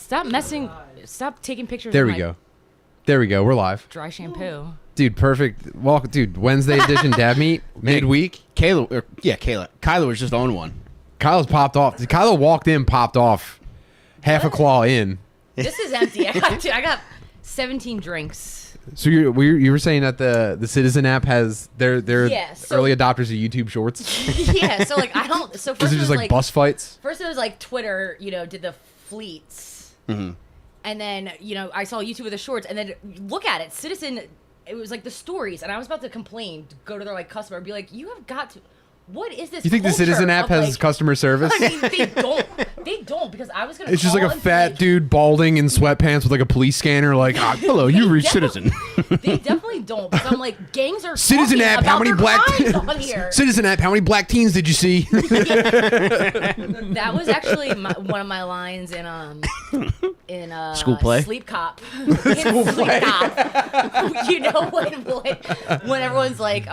Stop taking pictures. There we go. There we go. We're live. Dry shampoo. Dude, perfect. Well, dude, Wednesday edition dab meat, midweek. Kilah was just on one. Kyle's popped off. Kyla walked in, popped off. Half a claw in. This is empty. I got 17 drinks. So you were saying that the Citizen app has their early adopters of YouTube Shorts? Yeah, so like I don't. So first Is it just like bus fights? First it was like Twitter, did the fleets, and then I saw YouTube with the shorts, and then look at it, Citizen. It was like the stories, and I was about to complain, go to their like customer, and be like, you have got to. What is this? You think the Citizen app has customer service? I mean, they don't. They don't, because I was gonna. It's just like a fat dude balding in sweatpants with like a police scanner. Like, hello, you reached Citizen. They definitely don't. Because I'm like, gangs are Citizen app. How many black? On here. Citizen app. How many black teens did you see? That was actually one of my lines in School play. Sleep Cop. School play. Cop. When everyone's like,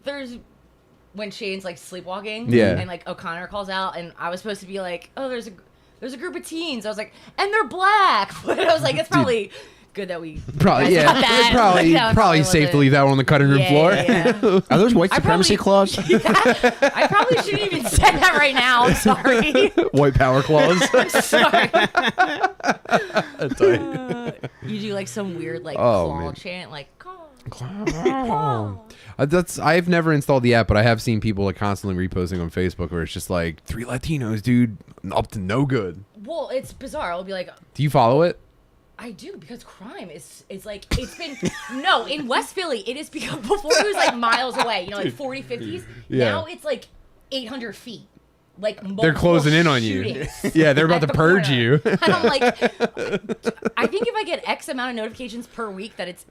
there's when Shane's like sleepwalking, and like O'Connor calls out, and I was supposed to be like, oh, there's a group of teens. I was like, and they're black. But I was like, it's probably good that we probably probably safe to leave that one on the cutting room floor. Yeah. Are those white supremacy claws? I probably shouldn't even say that right now. I'm sorry. White power claws. I'm sorry. You do like some weird like claw chant, like claw. I've never installed the app, but I have seen people like constantly reposting on Facebook where it's just like 3 Latinos, dude, up to no good. Well, it's bizarre. I'll be like, do you follow it? I do, because crime is like, it's been no, in West Philly it is, because before it was like miles away, like 40, 50s. Yeah. Now it's like 800 feet. Like they're closing in on you. Yeah, they're about to purge you. And I'm like, I think if I get X amount of notifications per week that it's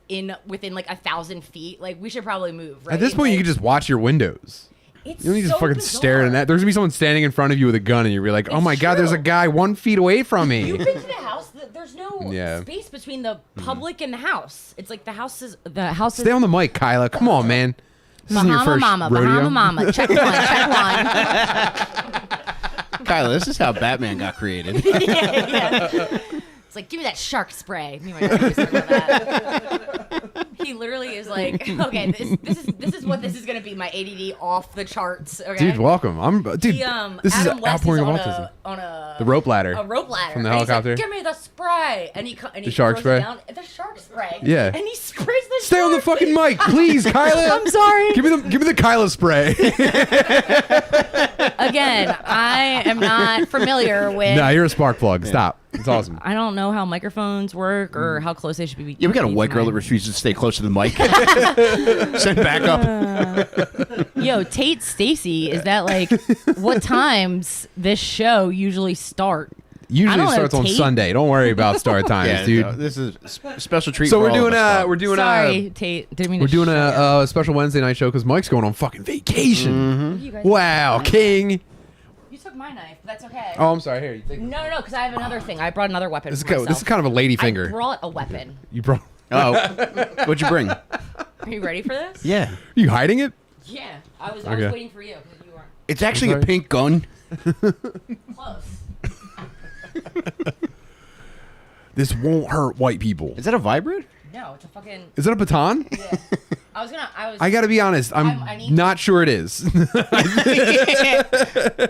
within like 1,000 feet, like we should probably move. Right? At this point, you can just watch your windows. You don't need to fucking stare at that. There's gonna be someone standing in front of you with a gun, and you're like, "Oh my god, there's a guy 1 feet away from me." You've been to the house. There's no space between the public and the house. It's like the house is. Stay on the mic, Kyla. Come on, man. This isn't your first rodeo. Bahama Mama. Check one. Kyla, this is how Batman got created. Yeah. It's like, give me that shark spray. Me and my dad talk about that. He literally is like, okay, this is what this is gonna be. My ADD off the charts. Okay? Dude, welcome. This Adam is West outpouring of on autism. The rope ladder. A rope ladder from the helicopter. Like, give me the spray, and he the shark spray. The shark spray. Yeah. And he sprays the. Stay on the fucking mic, please, Kyla. I'm sorry. Give me the Kyla spray. Again, I am not familiar with. No, you're a spark plug. Stop. It's awesome. I don't know how microphones work or how close they should be. Yeah, we got a white girl that refuses to stay close to the mic. Send back up. Yo, Tate Stacy, is that like what times this show usually start? Usually it starts on Sunday. Don't worry about start times, dude. No, this is a special treat. So we're doing Sorry, Tate. Didn't mean we're to doing a special Wednesday night show because Mike's going on fucking vacation. Mm-hmm. Wow, king. You took my knife, but that's okay. Oh, I'm sorry. Here, you take. No, because I have another thing. I brought another weapon. This is kind of a lady finger. I brought a weapon. You brought. Oh, what'd you bring? Are you ready for this? Yeah. Are you hiding it? Yeah, I was waiting for you because you weren't. It's actually a pink gun. Close. This won't hurt white people. Is that a vibrant? No, it's a fucking. Is that a baton? Yeah. I gotta be honest. I'm not sure it is. Do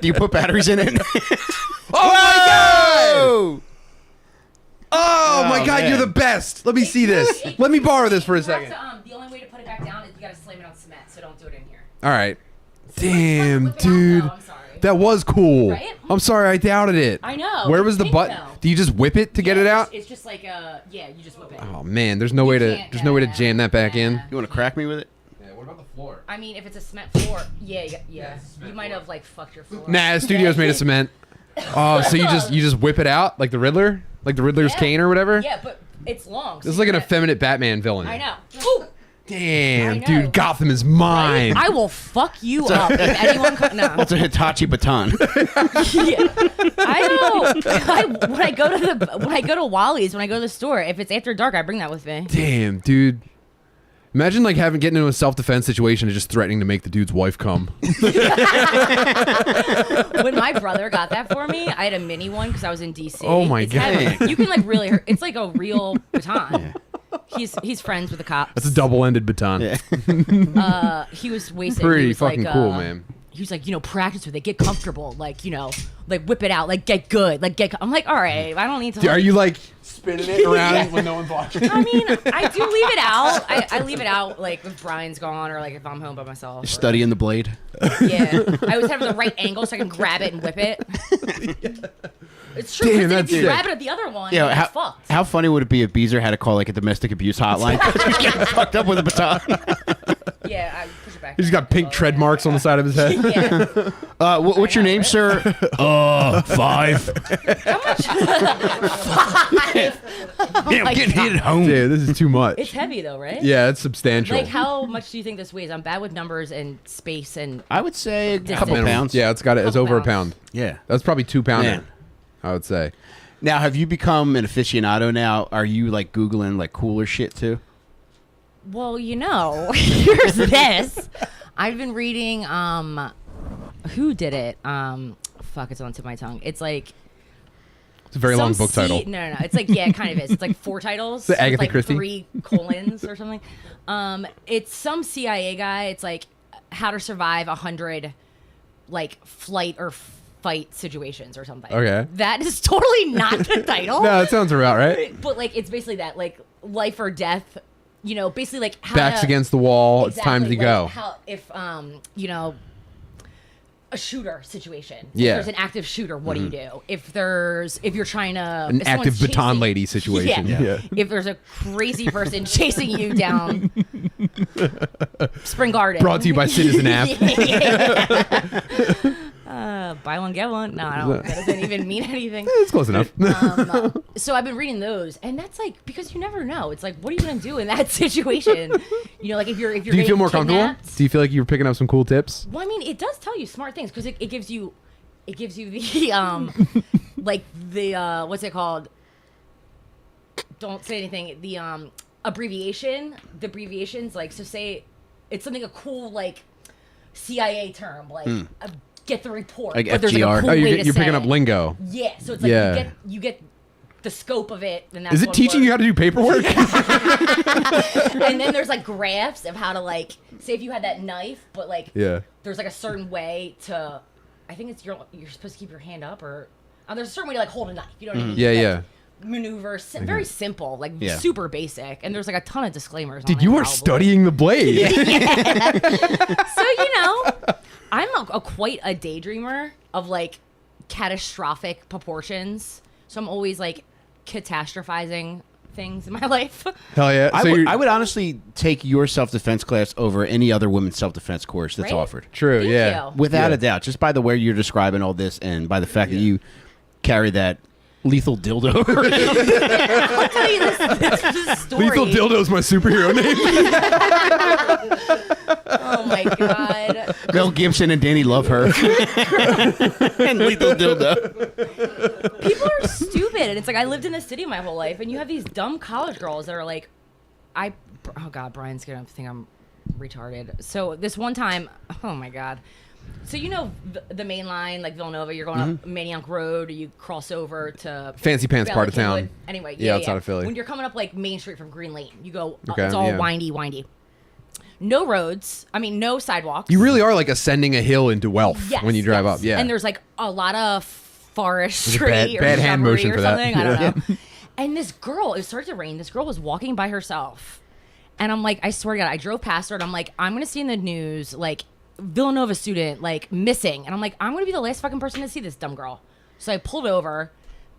you put batteries in it? Oh my god! Oh my god, man. you're the best. Let me see this. Let me borrow this for a second. The only way to put it back down is you gotta slam it on cement, so don't do it in here. All right. Damn, dude. I'm sorry. That was cool. Right? I'm sorry I doubted it. I know. Where was the button? Do you just whip it to get it out? It's just like you just whip it. Oh man, there's no way to jam that back in. You want to crack me with it? Yeah, what about the floor? I mean, if it's a cement floor, yeah. You might have like fucked your floor. Nah, the studio's made of cement. Oh, so you just whip it out like the Riddler? Like the Riddler's cane or whatever? Yeah, but it's long. This is like an effeminate Batman villain. I know. Ooh. Damn, dude, Gotham is mine. Right? I will fuck you up if anyone. No. What's a Hitachi baton? Yeah. I know. When I go to Wally's, when I go to the store, if it's after dark, I bring that with me. Damn, dude. Imagine like getting into a self-defense situation and just threatening to make the dude's wife come. When my brother got that for me, I had a mini one because I was in DC. Oh my It's God. heavy. You can like really hurt. It's like a real baton. He's friends with the cops. That's a double-ended baton. Yeah. He was wasted. Pretty He was fucking like, cool, man. He was like, practice with it, get comfortable, like, like whip it out, like get good, like get. I'm like, all right, I don't need to. Dude, are you like spinning it around when no one's watching? I mean, I do leave it out. I leave it out like if Brian's gone or like if I'm home by myself. You're studying the blade. Yeah, I always have the right angle so I can grab it and whip it. It's true. Damn, 'Cause that's if you sick. grab it at the other one, Yeah, it's fucked. how funny would it be if Beezer had to call like a domestic abuse hotline? He's getting fucked up with a baton. Yeah, I push it back. He's got pink tread marks on the side of his head. Yeah. What's your name, sir? 5. How much? 5. Yeah, I'm getting hit at home. Dude, this is too much. It's heavy though, right? Yeah, it's substantial. Like, how much do you think this weighs? I'm bad with numbers and space and. I would say a couple Minimum. pounds. Yeah, it's Couple over a pounds. pound. Yeah. That's probably 2 pounder. Man. I would say. Now, have you become an aficionado now? Are you like Googling like cooler shit too? Well, here's this. I've been reading. Who did it? Fuck, it's on the tip of my tongue. It's like. It's a very long book title. No. It's like, yeah, it kind of is. It's like 4 titles. The Agatha with like Christie? 3 colons or something. It's some CIA guy. It's like how to survive 100 like flight or fight situations or something. Okay. That is totally not the title. No, that sounds about right. But like it's basically that, like life or death. Basically like how Backs to, against the wall. It's time to like, go. How if a shooter situation. Yeah. If there's an active shooter, what do you do? If you're trying to An if active someone's baton chasing- lady situation. Yeah. If there's a crazy person chasing you down Spring Garden. Brought to you by Citizen App. Buy one, get one. No, I don't. That doesn't even mean anything. It's close enough. So I've been reading those, and that's like because you never know. It's like, what are you gonna do in that situation? Like if you're. Do you feel more comfortable? kidnapped. Do you feel like you're picking up some cool tips? Well, I mean, it does tell you smart things because it gives you the like the what's it called? Don't say anything. The abbreviation. The abbreviations, like, so say it's something a cool like CIA term, like get the report. Like but there's like FGR. a cool Oh, way you're to picking say up it. lingo. Yeah, so it's like Yeah. you get the scope of it. And that's Is it one teaching word. you how to do paperwork? And then there's like graphs of how to like say if you had that knife, but like Yeah. there's like a certain way to. I think it's you're supposed to keep your hand up or there's a certain way to like hold a knife. You know what I mean? Yeah, Like, yeah. Maneuver, very simple, like Yeah. super basic, and there's like a ton of disclaimers. Dude, on you it, are probably. studying the blade. So I'm quite a daydreamer of like catastrophic proportions. So I'm always like catastrophizing things in my life. Hell yeah. So you're- I would honestly take your self-defense class over any other women's self-defense course that's Right? offered. True, Thank yeah. you. Without Yeah. a doubt, just by the way you're describing all this and by the fact that you carry that lethal dildo. I'll tell you this story. Lethal Dildo's my superhero name. Oh my god. Mel Gibson and Danny love her. And lethal dildo. People are stupid, and it's like I lived in the city my whole life, and you have these dumb college girls that are like, oh god, Brian's gonna think I'm retarded. So this one time, oh my god. So the main line, like Villanova, you're going up Manioc Road, you cross over to Fancy pants part of Bella town. Kingwood. Anyway, Yeah, outside of Philly. When you're coming up like Main Street from Green Lane, you go. Okay, It's all yeah. windy. No roads. I mean, no sidewalks. You really are like ascending a hill into wealth Yes, when you drive yes. up. Yeah. And there's like a lot of forestry Bad- or bad hand shrubbery motion or for that. something. I don't Yeah. know. And this girl, it started to rain. This girl was walking by herself. And I'm like, I swear to God, I drove past her and I'm like, I'm going to see in the news, like, Villanova student, like, missing. And I'm like, I'm going to be the last fucking person to see this dumb girl. So I pulled over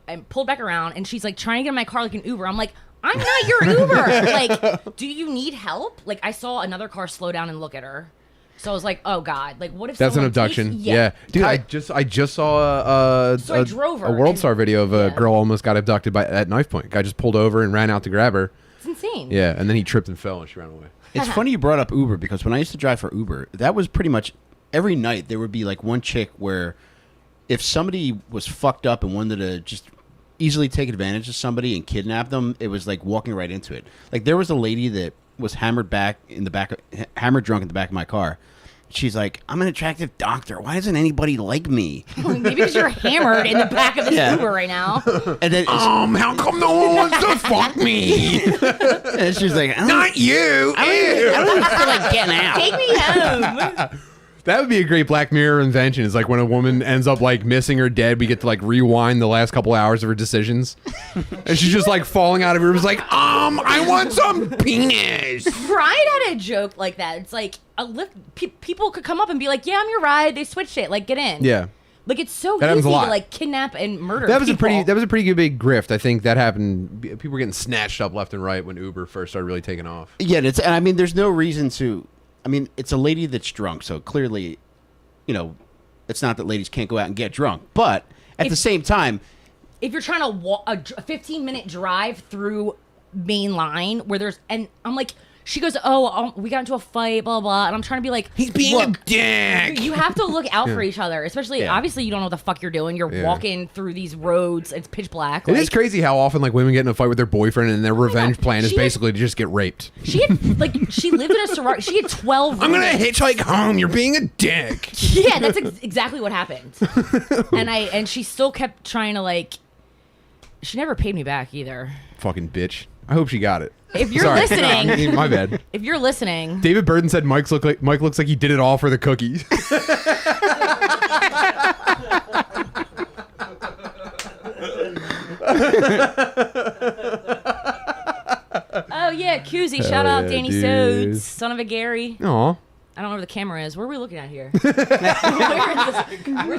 and pulled back around and she's like trying to get in my car like an Uber. I'm like, I'm not your Uber. Like, do you need help? Like, I saw another car slow down and look at her. So I was like, oh God, like what if That's an someone abduction. takes- Yeah. Dude, I just saw So I drove her a World and- Star video of a Yeah. girl almost got abducted at knife point. Guy just pulled over and ran out to grab her. It's insane. Yeah, and then he tripped and fell and she ran away. It's funny you brought up Uber because when I used to drive for Uber, that was pretty much every night there would be like one chick where if somebody was fucked up and wanted to just easily take advantage of somebody and kidnap them, it was like walking right into it. Like there was a lady that was hammered drunk in the back of my car. She's like, I'm an attractive doctor. Why doesn't anybody like me? Maybe because you're hammered in the back of this Uber right now. And then, how come no one wants to fuck me? and she's like, Not you. I don't even feel like getting out. Take me home. That would be a great Black Mirror invention. Is like when a woman ends up like missing or dead, we get to like rewind the last couple hours of her decisions, and she's just like falling out of her. It was like, I want some penis. Brian had a joke like that. It's like people could come up and be like, "Yeah, I'm your ride." They switched it. Like, get in. Yeah. Like it's so That happens easy a lot. to like kidnap and murder. That was people. a pretty good big grift. I think that happened. People were getting snatched up left and right when Uber first started really taking off. Yeah, and I mean, there's no reason to. I mean, it's a lady that's drunk, so clearly, it's not that ladies can't go out and get drunk. But at the same time, if you're trying to walk a 15-minute drive through main line where and I'm like, she goes, we got into a fight, blah, blah. And I'm trying to be like, He's being a dick. You have to look out for each other, especially, obviously, you don't know what the fuck you're doing. You're walking through these roads. It's pitch black. It is crazy how often like women get in a fight with their boyfriend and their revenge plan is She basically to just get raped. She had, she lived in a sorority. She had 12 I'm gonna roommates. hitchhike home. You're being a dick. Yeah, that's exactly what happened. And she still kept trying to she never paid me back either. Fucking bitch. I hope she got it. If you're Sorry. listening, My bad. if you're listening, David Burden said Mike looks like he did it all for the cookies. oh yeah, Koozie, shout Hell out yeah, Danny dude. Sodes, son of a Gary. Aw. I don't know where the camera is. Where are we looking at here? Where's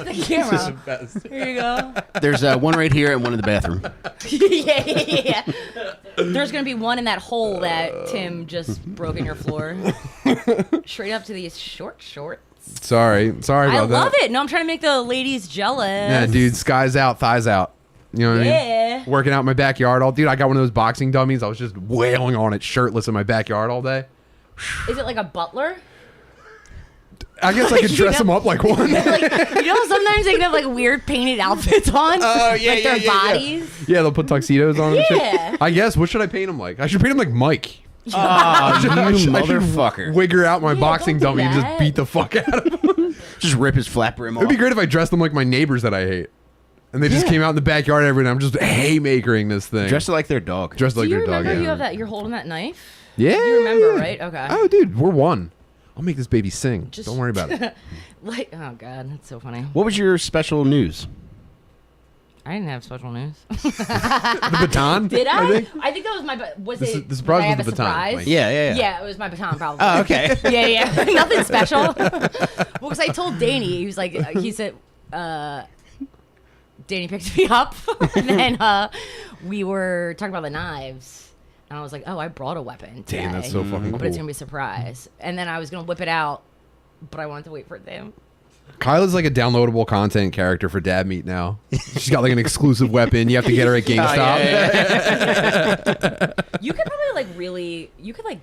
the camera? Here you go. there's one right here and one in the bathroom. yeah. There's gonna be one in that hole that Tim just broke in your floor. Straight up to these shorts. Sorry about that. I love it. No, I'm trying to make the ladies jealous. Yeah, dude, skies out, thighs out. You know what I mean? Working out in my backyard all. Dude, I got one of those boxing dummies. I was just wailing on it shirtless in my backyard all day. Is it like a butler? I guess I could dress them up like one. Sometimes they can have weird painted outfits on. Oh, yeah, like their bodies. Yeah, they'll put tuxedos on and Yeah. shit. I guess, what should I paint them like? I should paint them like Mike. Oh, I should motherfucker. wigger out my boxing don't do dummy and just that. beat the fuck out of him. Just rip his flat brim off. It'd be great if I dressed them like my neighbors that I hate. And they just came out in the backyard every night. I'm just haymakering this thing. Dressed like their dog. Dressed Do like you their dog. remember Yeah. you have that? You're holding that knife. Yeah. You remember, right? Okay. Oh, dude, we're one. I'll make this baby sing. Don't worry about it. Oh god, that's so funny. What was your special news? I didn't have special news. The baton? Did I? think? I think that was my. Was The it? the surprise did I was have the a baton. surprise? Like- Yeah. Yeah, it was my baton, probably. Oh, okay. yeah. Nothing special. Well, because I told Danny, he was like, he said, Danny picked me up, and then we were talking about the knives. And I was like, I brought a weapon today. Damn, that's so fucking But it's cool. going to be a surprise. And then I was going to whip it out, but I wanted to wait for them. Kyla's like a downloadable content character for Dad Meat now. She's got like an exclusive weapon. You have to get her at GameStop. You could probably you could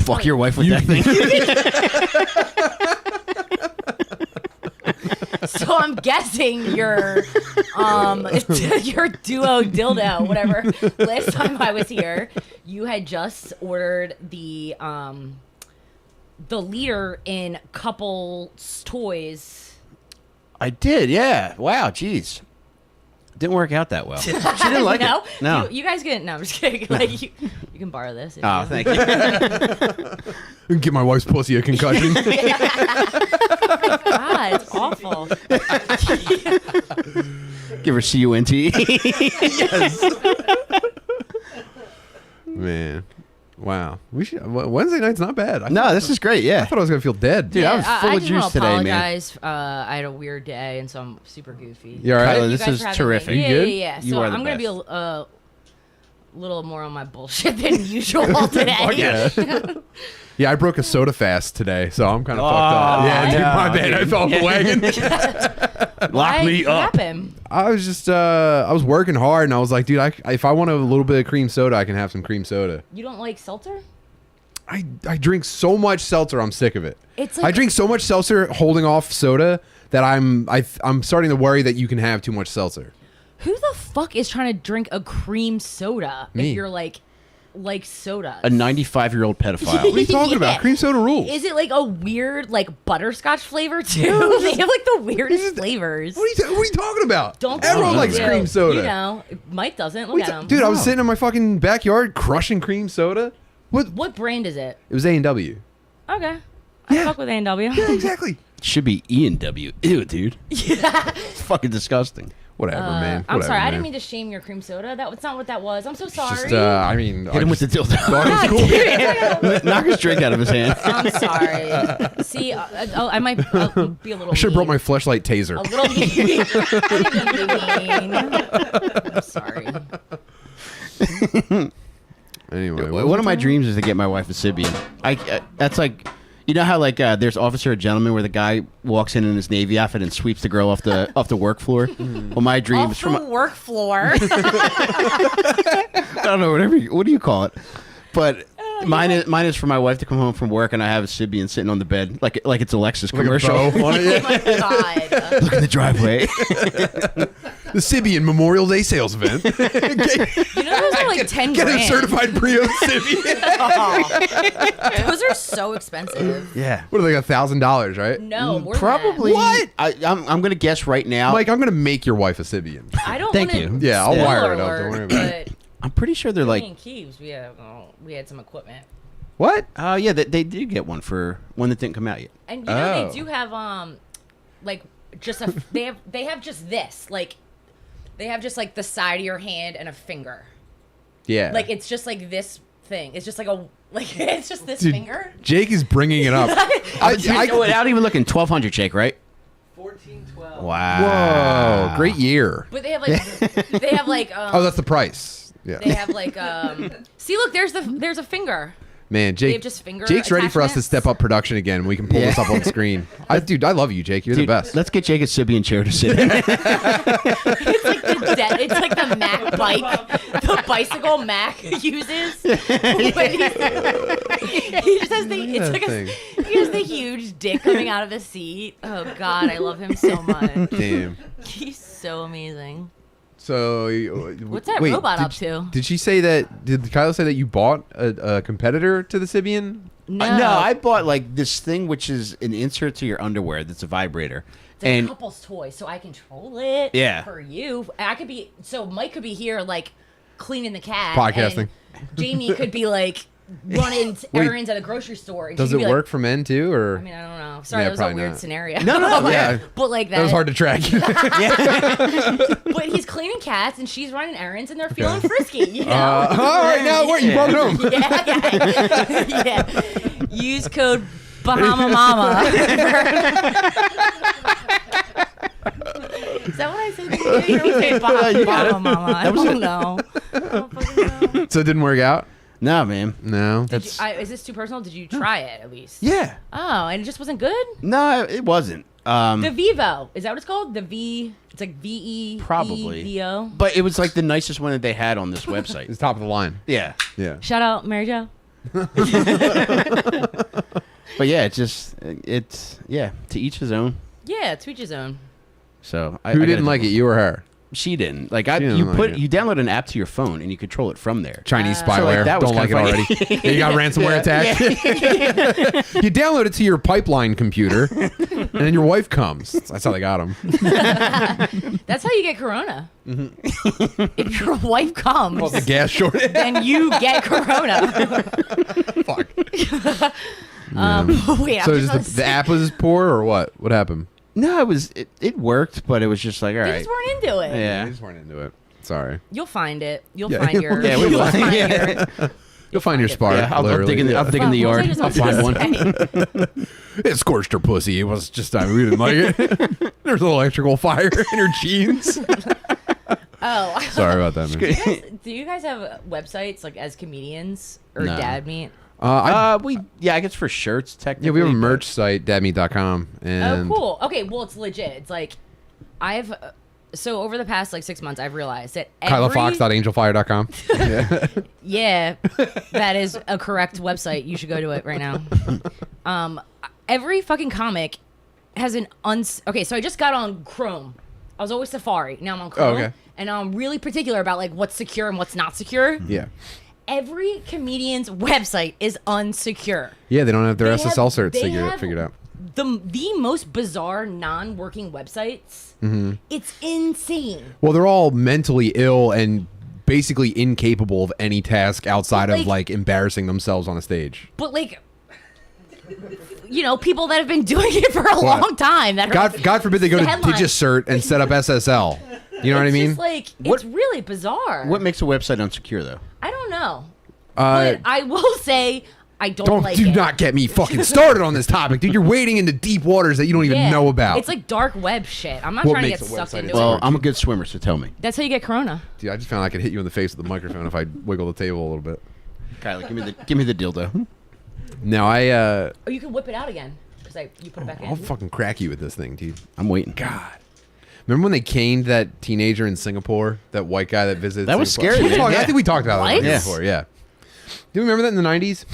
Fuck your wife with that thing. So I'm guessing your your duo dildo, whatever. Last time I was here, you had just ordered the leader in couples toys. I did, yeah. Wow, jeez. Didn't work out that well. She didn't like No? it. No. You guys can. No, I'm just kidding. You can borrow this. If Oh, you thank you. Give my wife's pussy a concussion. God, it's awful. Give her CUNT. Man. Wow. Wednesday night's not bad. No, this is great, yeah. I thought I was going to feel dead. Dude, I was full of just juice wanna today, man. apologize. I had a weird day, and so I'm super goofy. You all right? Kyla, You this guys is for having terrific. me. You Yeah, good? yeah. You So are the I'm gonna be best. a little more on my bullshit than usual today. Yeah. Yeah, I broke a soda fast today, so I'm kind of Oh, fucked up. Yeah, dude, yeah, my bad. I dude. fell off the wagon. Lock me What up. happened? I was just, I was working hard, and I was like, dude, if I want a little bit of cream soda, I can have some cream soda. You don't like seltzer? I drink so much seltzer, I'm sick of it. It's I like drink so much seltzer holding off soda that I'm starting to worry that you can have too much seltzer. who the fuck is trying to drink a cream soda? Me. If you're like like sodas. A 95-year-old pedophile. What are you talking about? Cream soda rules. Is it like a weird like butterscotch flavor too? They have like the weirdest flavors. What are you talking about? Don't Everyone you likes do. cream soda. You know, Mike doesn't. Look at him. Dude, I was sitting in my fucking backyard crushing cream soda. What brand is it? It was A&W. Okay. I fuck with A&W. Yeah, exactly. Should be E&W. Ew, dude. Yeah. It's fucking disgusting. Whatever, man. I'm Whatever, sorry. I man. didn't mean to shame your cream soda. That's not what that was. I'm so sorry. Just, I mean, Hit him with the dildo. thought it was cool. Knock his drink out of his hand. I'm sorry. See, I might be a little. I should have brought my mean. fleshlight taser. A little mean. I didn't mean. I'm sorry. Anyway, One of my dreams is to get my wife a Sibian. That's like, you know how like there's Officer or Gentleman where the guy walks in his Navy outfit and sweeps the girl off the work floor. Well, my dream is Off the work floor. I don't know, what do you call it? But mine is for my wife to come home from work and I have a Sibian sitting on the bed like it's a Lexus commercial. bow on Oh it. my god. Look in the driveway. The Sibian Memorial Day sales event. You know those are like 10 Get grand. a certified pre-owned Sibian. Those are so expensive. Yeah. What are they? $1,000, right? No, more Probably. What? I'm gonna guess right now. Mike, I'm gonna make your wife a Sibian. Than that. I don't Thank wanna you. Yeah, I'll spoiler wire it up. alert, Don't worry about it. But I'm pretty sure they're like like. in Keys, we had some equipment. What? Yeah, they did get one for one that didn't come out yet. And you know Oh. they do have like just a they have just this like they have just like the side of your hand and a finger. Yeah. Like it's just like this thing. It's just like it's just this Dude, finger. Jake is bringing it up. Without even looking, 1,200, Jake, right? 1412. Wow. Whoa, great year. But they have like Oh, that's the price. Yeah. they have like see look there's a finger. Man, They Jake. have just finger Jake's ready for us to attachments. step up production again. We can pull this up on the screen. Dude, I love you, Jake. You're Dude, the best. let's get Jake a Sibian chair to sit in. It's like the Mac bike, the bicycle Mac uses. When he just has he has the huge dick coming out of the seat. Oh God, I love him so much. Damn. He's so amazing. So, What's that wait, robot did- up to? Did she say that? Did Kyla say that you bought a competitor to the Sibian? No, No, I bought like this thing which is an insert to your underwear that's a vibrator. it's like And a couple's toy, so I control it. Yeah. For you, Mike could be here like cleaning the cat, Podcasting. and Jamie could be like running errands at a grocery store. And Does she it could be work for men too, or I mean, I don't know. Sorry, Yeah, that was a probably weird not. scenario. No, yeah. But like that. that was hard to track? But he's cleaning cats and she's running errands and they're feeling frisky. You know? All right, now what? You brought it home. yeah. Use code Bahama Mama. Is that what I said? You say Bahama Mama. I don't know. I don't fucking know. So it didn't work out. no, man. No. Is this too personal? Did you try it at least? Yeah. Oh, and it just wasn't good? No, it wasn't. The Vivo. Is that what it's called? The V. It's like VE. Probably. VO. But it was like the nicest one that they had on this website. It's top of the line. Yeah. Yeah. Shout out Mary Jo. But yeah, it's to each his own. Yeah, to each his own. So Who didn't like it? You or her? She didn't. Like She didn't like it. you download an app to your phone and you control it from there. Chinese So, spyware. like, that was Don't like it kinda already. funny. Yeah, you got ransomware attack. You download it to your pipeline computer, and then your wife comes. That's how they got him. That's how you get corona. If your wife comes, The gas shortage. then you get corona. Fuck. Wait, So I'm just just the app was poor, or what? What happened? No, it worked, but it was just like, all They right. just weren't into it. Yeah. I just weren't into it. Sorry. You'll find it. You'll Yeah. find your. Yeah, we you'll will. find Yeah. You'll find your it. spark. Yeah, I'll literally. dig in the What was I yard. just I'll about find to one. say? It scorched her pussy. It was just we didn't like it. There's an electrical fire in her jeans. Oh. Sorry about that, man. Do you guys have websites like as comedians or No. dad meet? I guess for shirts technically. Yeah, we have a but- merch site, dadmeat.com. And Oh, cool. Okay, well, it's legit. It's like I've so over the past like 6 months, I've realized that KylaFox.angelfire.com. Yeah, that is a correct website. You should go to it right now. Every fucking comic has an okay. So I just got on Chrome. I was always Safari. Now I'm on Chrome. okay. And I'm really particular about like what's secure and what's not secure. Yeah. every comedian's website is unsecure. Yeah, they don't have their They SSL have- certs they have figured out. The most bizarre non-working websites. It's insane. Well, they're all mentally ill and basically incapable of any task outside of like embarrassing themselves on a stage. But like, you know, people that have been doing it for a long time. That are God forbid they go to headlines. DigiCert and set up SSL. You know what I mean? Just like it's really bizarre. What makes a website unsecure though? I don't know. But I will say I don't like do it. not get me fucking started on this topic, dude. You're wading into deep waters that you don't even Yeah. know about. It's like dark web shit. I'm not What trying to makes get a sucked website into Well, it. I'm a good swimmer, so tell me. That's how you get corona. Dude, I just found I could hit you in the face with the microphone if I wiggle the table a little bit. Kylie, give me the dildo. No, Or you can whip it out again because you put it back I'll in. fucking crack you with this thing, dude. I'm waiting. God. Remember when they caned that teenager in Singapore? That white guy that visited That was Singapore? scary, man. I Yeah. think we talked about What? that before, yeah. Do you remember that in the 90s?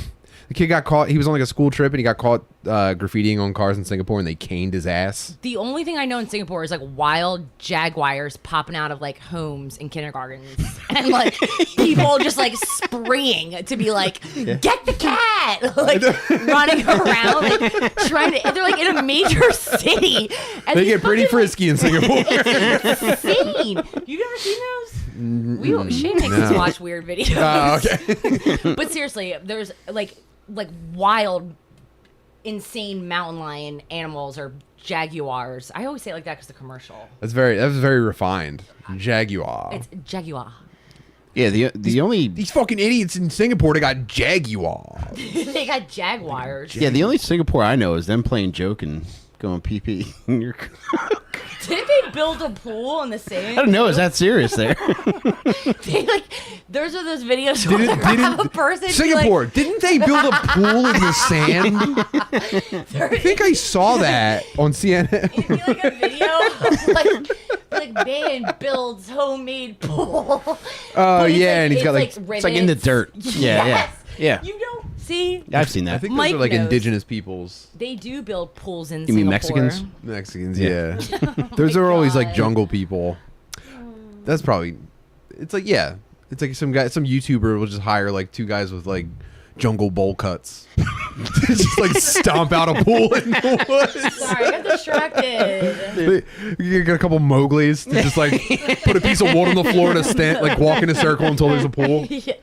The kid got caught. He was on like a school trip and he got caught graffitiing on cars in Singapore and they caned his ass. The only thing I know in Singapore is like wild jaguars popping out of like homes in kindergartens and like people just like springing to be like, get the cat, like running around, like trying to. They're like in a major city. And They these get pretty fucking, frisky in Singapore. It's insane. You never seen those? Shane makes us no. watch weird videos. Okay. But seriously, there's like wild, insane mountain lion animals or jaguars. I always say it like that because the commercial. That was very refined. Jaguar. It's jaguar. Yeah, the only These fucking idiots in Singapore, they got Jaguar. They got jaguars. the only Singapore I know is them playing joke and going pee pee. I Did they build a pool in the sand? don't know. Is that serious there? They like those are those videos where they have a person be Singapore, didn't they build a pool in the sand? I think I saw that on CNN. It'd be like a video of like man builds homemade pool. Oh, But it's yeah, and he's got, like, It's like in the rivets. dirt. Yeah, Yes. yeah. You don't see. I've seen that. I think Mike those are like knows. indigenous peoples. They do build pools in You mean Singapore. Mexicans? Mexicans, Yeah. yeah. Those are always like God. jungle people. That's probably. It's like it's like some YouTuber will just hire like two guys with like jungle bowl cuts, just like stomp out a pool in the woods. Sorry, I got distracted. You get a couple Mowglis to just like put a piece of wood on the floor to stand, like walk in a circle until there's a pool. Yeah.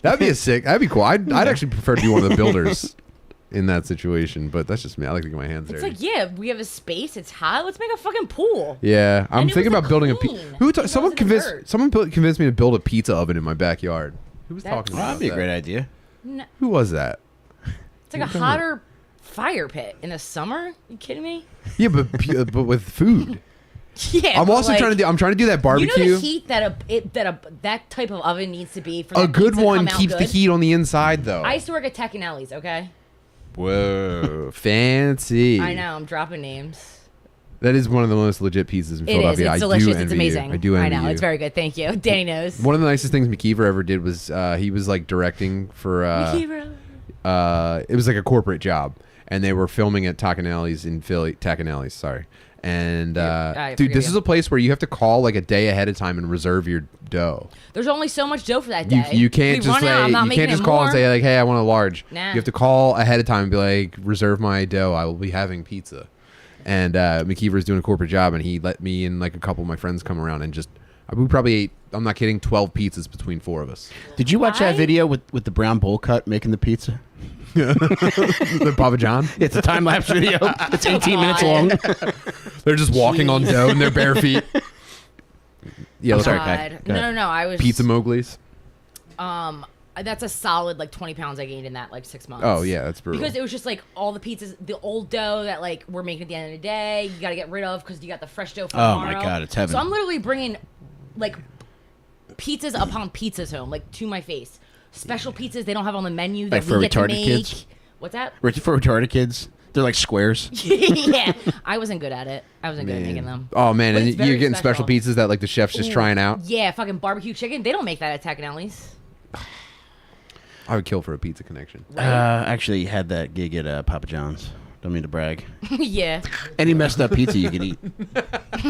That'd be cool. I'd actually prefer to be one of the builders in that situation, but that's just me. I like to get my hands It's dirty. like, yeah, we have a space. It's hot. Let's make a fucking pool. Yeah, I'm And it thinking was, about like, building clean. someone It convinced wasn't convinced me to build a pizza oven in my backyard. Who was That's- talking Well, about that'd be a that? great idea. No, Who was that? it's like a hotter fire pit in the summer. You kidding me? Yeah, but with food. Yeah. I'm but, also like, trying to do that You barbecue. know the heat that type of oven needs to be for A that good pizza to one come out keeps the good? heat on the inside though. I used to work at Tech and Ellie's, okay? Whoa, fancy. I know, I'm dropping names. That is one of the most legit pizzas in It is. Philadelphia. It's I delicious. do It's envy amazing. You. I do envy know. you. It's very good. Thank you. Danny knows. One of the nicest things McKeever ever did was he was like directing for it was like a corporate job, and they were filming at Tacanelli's in Philly. Tacanelli's, sorry. And I dude, forgive this you. is a place where you have to call like a day ahead of time and reserve your dough. There's only so much dough for that day. You can't We just run out, say I'm not you making can't just it call and more. say like, hey, I want a large. Nah. You have to call ahead of time and be like, reserve my dough. I will be having pizza. And McKeever's doing a corporate job, and he let me and like a couple of my friends come around and just we probably ate. I'm not kidding, 12 pizzas between four of us. Did you watch that video with the brown bowl cut making the pizza? The Papa John. It's a time lapse video. It's 18 minutes long. They're just walking on dough in their bare feet. Yeah, I'm sorry. sorry, Kai. God. Go ahead. No. I was Pizza Mowgli's. That's a solid like 20 pounds I gained in that like 6 months. Oh yeah, that's brutal. Because it was just like all the pizzas, the old dough that like we're making at the end of the day, you got to get rid of because you got the fresh dough for Oh, tomorrow. my God, it's heaven. So I'm literally bringing like pizzas upon pizzas home, like to my face. Special pizzas they don't have on the menu that Like for we get to retarded make. kids? What's that? For retarded kids, they're like squares. Yeah, I wasn't good at it. I wasn't good at making them. Oh man, But and it's you're very getting special pizzas that like the chef's just Ooh, trying out. Yeah, fucking barbecue chicken. They don't make that at Tech and Ellie's. I would kill for a pizza connection. Actually had that gig at Papa John's. Don't mean to brag. Yeah. Any messed up pizza you can eat.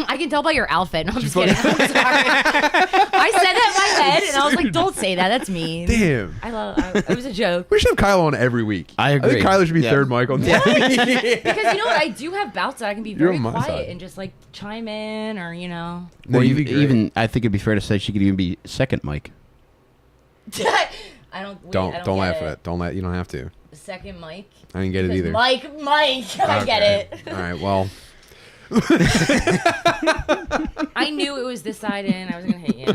I can tell by your outfit. No, I'm just kidding. I'm sorry. I said that in my head, and I was like, don't say that. That's mean. Damn. It was a joke. We should have Kyle on every week. I agree. think Kyler should be third mic on Because you know what? I do have bouts that I can be very on my quiet side. and just like chime in or, you know. No, Or you'd be great. even, I think it'd be fair to say she could even be second mic. I don't. Don't get laugh it. at it. Don't let. You don't have to. Second mic. I didn't get it Because either. Mike. I get it. All right. Well, I knew it was this side in. I was gonna hit you.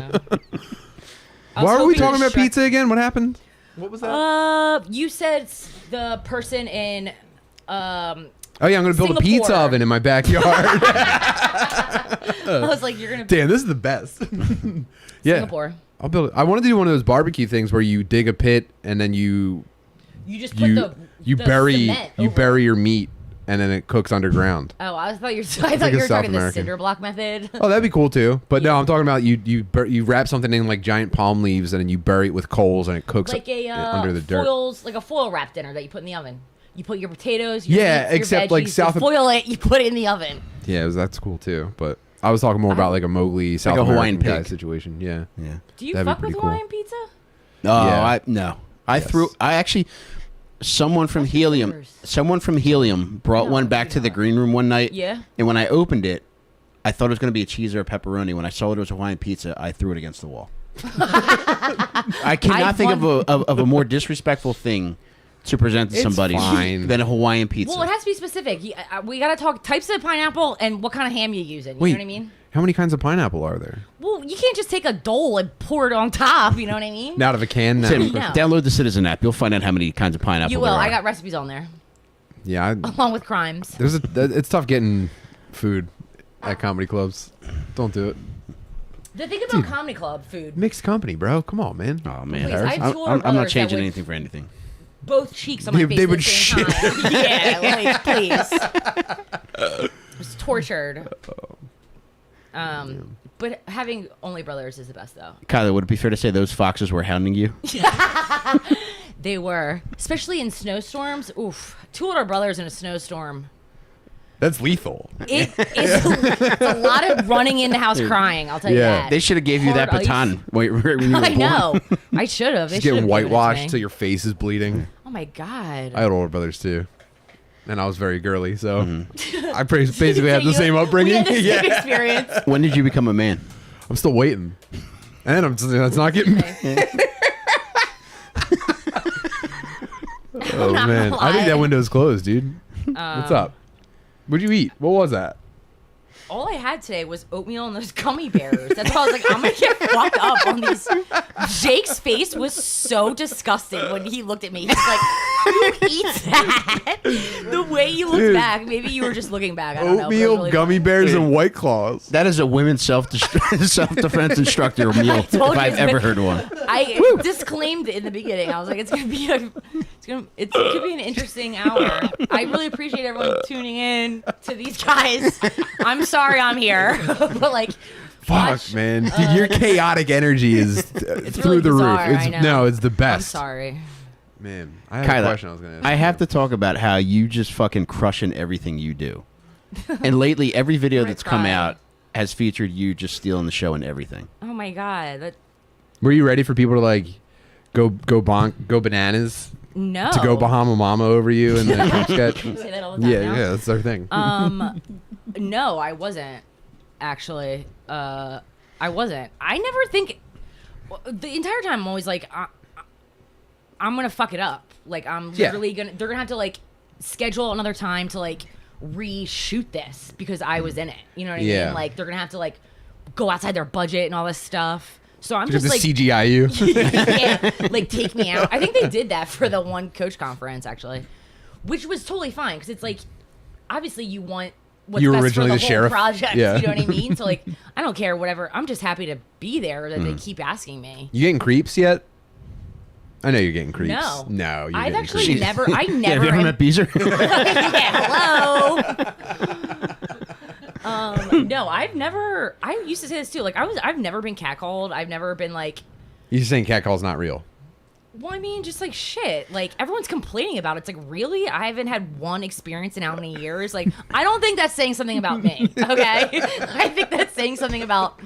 why were we talking about pizza again? What happened? What was that? You said the person in. Oh yeah, I'm gonna build a pizza Singapore. oven in my backyard. I was like, you're gonna. Damn, this is the best. Yeah. Singapore. I'll build it. I want to do one of those barbecue things where you dig a pit and then you You just put the bury cement you over bury it. your meat and then it cooks underground. Oh, I thought you were like a South talking the American. cinder block method. Oh, that'd be cool too. But no, I'm talking about you wrap something in like giant palm leaves and then you bury it with coals and it cooks Like a under the dirt. like a foil wrap dinner that you put in the oven. You put your potatoes, your Yeah, meats, your except, veggies, like, you South- foil it, you put it in the oven. Yeah, that's cool too. But I was talking more about like a Mowgli South a Hawaiian American guy pig. situation. Yeah. Do you That'd be fuck with pretty cool. Hawaiian pizza? Oh, Yeah. no. I actually, someone from What's Helium yours? brought No, one back do to the not. green room one night. Yeah. And when I opened it, I thought it was going to be a cheese or a pepperoni. When I saw it was Hawaiian pizza, I threw it against the wall. I cannot think of a more disrespectful thing to present to It's somebody fine. than a Hawaiian pizza. Well, it has to be specific. We gotta talk types of pineapple and what kind of ham you're using. You Wait, know what I mean? how many kinds of pineapple are there? Well, you can't just take a dole and pour it on top. You know what I mean? Out of a can now. Tim, No. download the Citizen app. You'll find out how many kinds of pineapple You will. there are. I got recipes on there Yeah, along with crimes. it's tough getting food at comedy clubs. Don't do it. The thing about comedy club food, Mixed company, bro. Come on, man. Oh, man. Please, I have two older I'm not brothers that changing would- anything for anything. both cheeks on my face They at would the same time. Yeah, like please. It's tortured. But having only brothers is the best though. Kyler, would it be fair to say those foxes were hounding you? They were, especially in snowstorms. Oof, two older brothers in a snowstorm. That's lethal. It's a lot of running in the house crying. I'll tell you Yeah. that. They should have gave you that Hard ice. baton when you were born. I know. I should have. They Just should getting have whitewashed till your face is bleeding. Oh my god. I had older brothers too, and I was very girly, so I basically had the same We upbringing. had the same Yeah, experience. When did you become a man? I'm still waiting, and that's not getting. Oh not man, gonna I think lie. that window's closed, dude. What's up? What'd you eat? What was that? All I had today was oatmeal and those gummy bears. That's why I was like, I'm gonna get fucked up on these. Jake's face was so disgusted when he looked at me. He's like, who eats that? The way you looked Dude. back, maybe you were just looking back. I don't know. but it was Oatmeal, really gummy funny. bears, and White Claws. That is a women's self-defense instructor meal if told you I've it's ever been- heard one. I disclaimed it in the beginning. I was like, it could be an interesting hour. I really appreciate everyone tuning in to these guys. I'm sorry I'm here, but like, Fuck, watch- man. Dude, your chaotic energy is through really the bizarre, roof. I know. No, it's the I'm best. sorry. Man, I have a Kyla, question I was going to ask. I you. have to talk about how you just fucking crushing everything you do. And lately, every video I that's come try. out has featured you just stealing the show and everything. Oh my god. Were you ready for people to like go bananas No. to go Bahama Mama over you in the group sketch? You say that all the time Yeah, now? yeah, that's our thing. No, I wasn't. Actually, I wasn't. I never think. The entire time, I'm always like, I'm gonna fuck it up. Like, I'm Yeah. literally gonna. They're gonna have to like schedule another time to like reshoot this because I was in it. You know what I Yeah. mean? Like, they're gonna have to like go outside their budget and all this stuff. So I'm Just just like, CGI you. yeah, like take me out. I think they did that for the one coach conference actually, which was totally fine because it's like obviously you want what's You were best originally for the the whole sheriff. project. Yeah. You know what I mean? So like I don't care whatever. I'm just happy to be there that they keep asking me. You getting creeps yet? I know you're getting creeps. No. No, you're I've getting actually creeps. never. I Yeah, never. have you ever met Beezer? Yeah, hello. No, I've never. I used to say this too. Like I've never been catcalled. I've never been like. You're saying catcall's not real. Well, I mean, just like shit. Like everyone's complaining about it. It's like, really? I haven't had one experience in how many years? Like, I don't think that's saying something about me. Okay, I think that's saying something about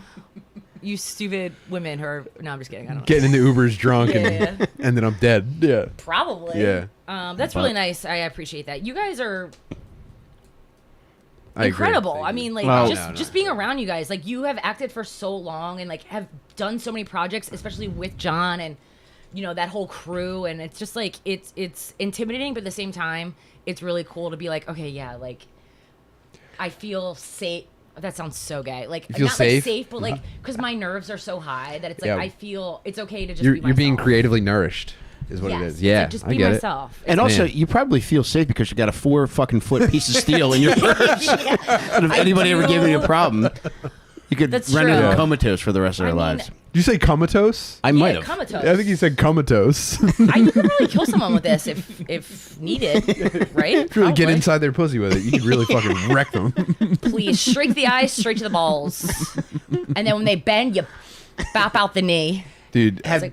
you stupid women who are. No, I'm just kidding. I don't know. Getting in the Ubers drunk and then I'm dead. Yeah. Probably. Yeah. That's really nice. I appreciate that. You guys are I agree. incredible. I mean, like Well, just being around you guys. Like you have acted for so long and like have done so many projects, especially with John and that whole crew. And it's just like it's intimidating, but at the same time, it's really cool to be like, okay, yeah, like I feel safe. That sounds so gay. Like you feel not safe? like safe, but like because my nerves are so high that it's like I feel it's okay to just You're be myself. being creatively nourished, is what Yes. it is. It's Yeah, like, just I be get myself. And also, Man. you probably feel safe because you got a 4 fucking foot piece of steel in your purse. And if anybody ever gave you a problem, you could That's render true. them comatose for the rest of their I mean, lives. Did you say comatose? I might have. Comatose. I think you said comatose. You could really kill someone with this if needed, right? If you really get Probably. inside their pussy with it, you could really fucking wreck them. Please strike the eyes straight to the balls, and then when they bend, you bop out the knee. Dude, It's like,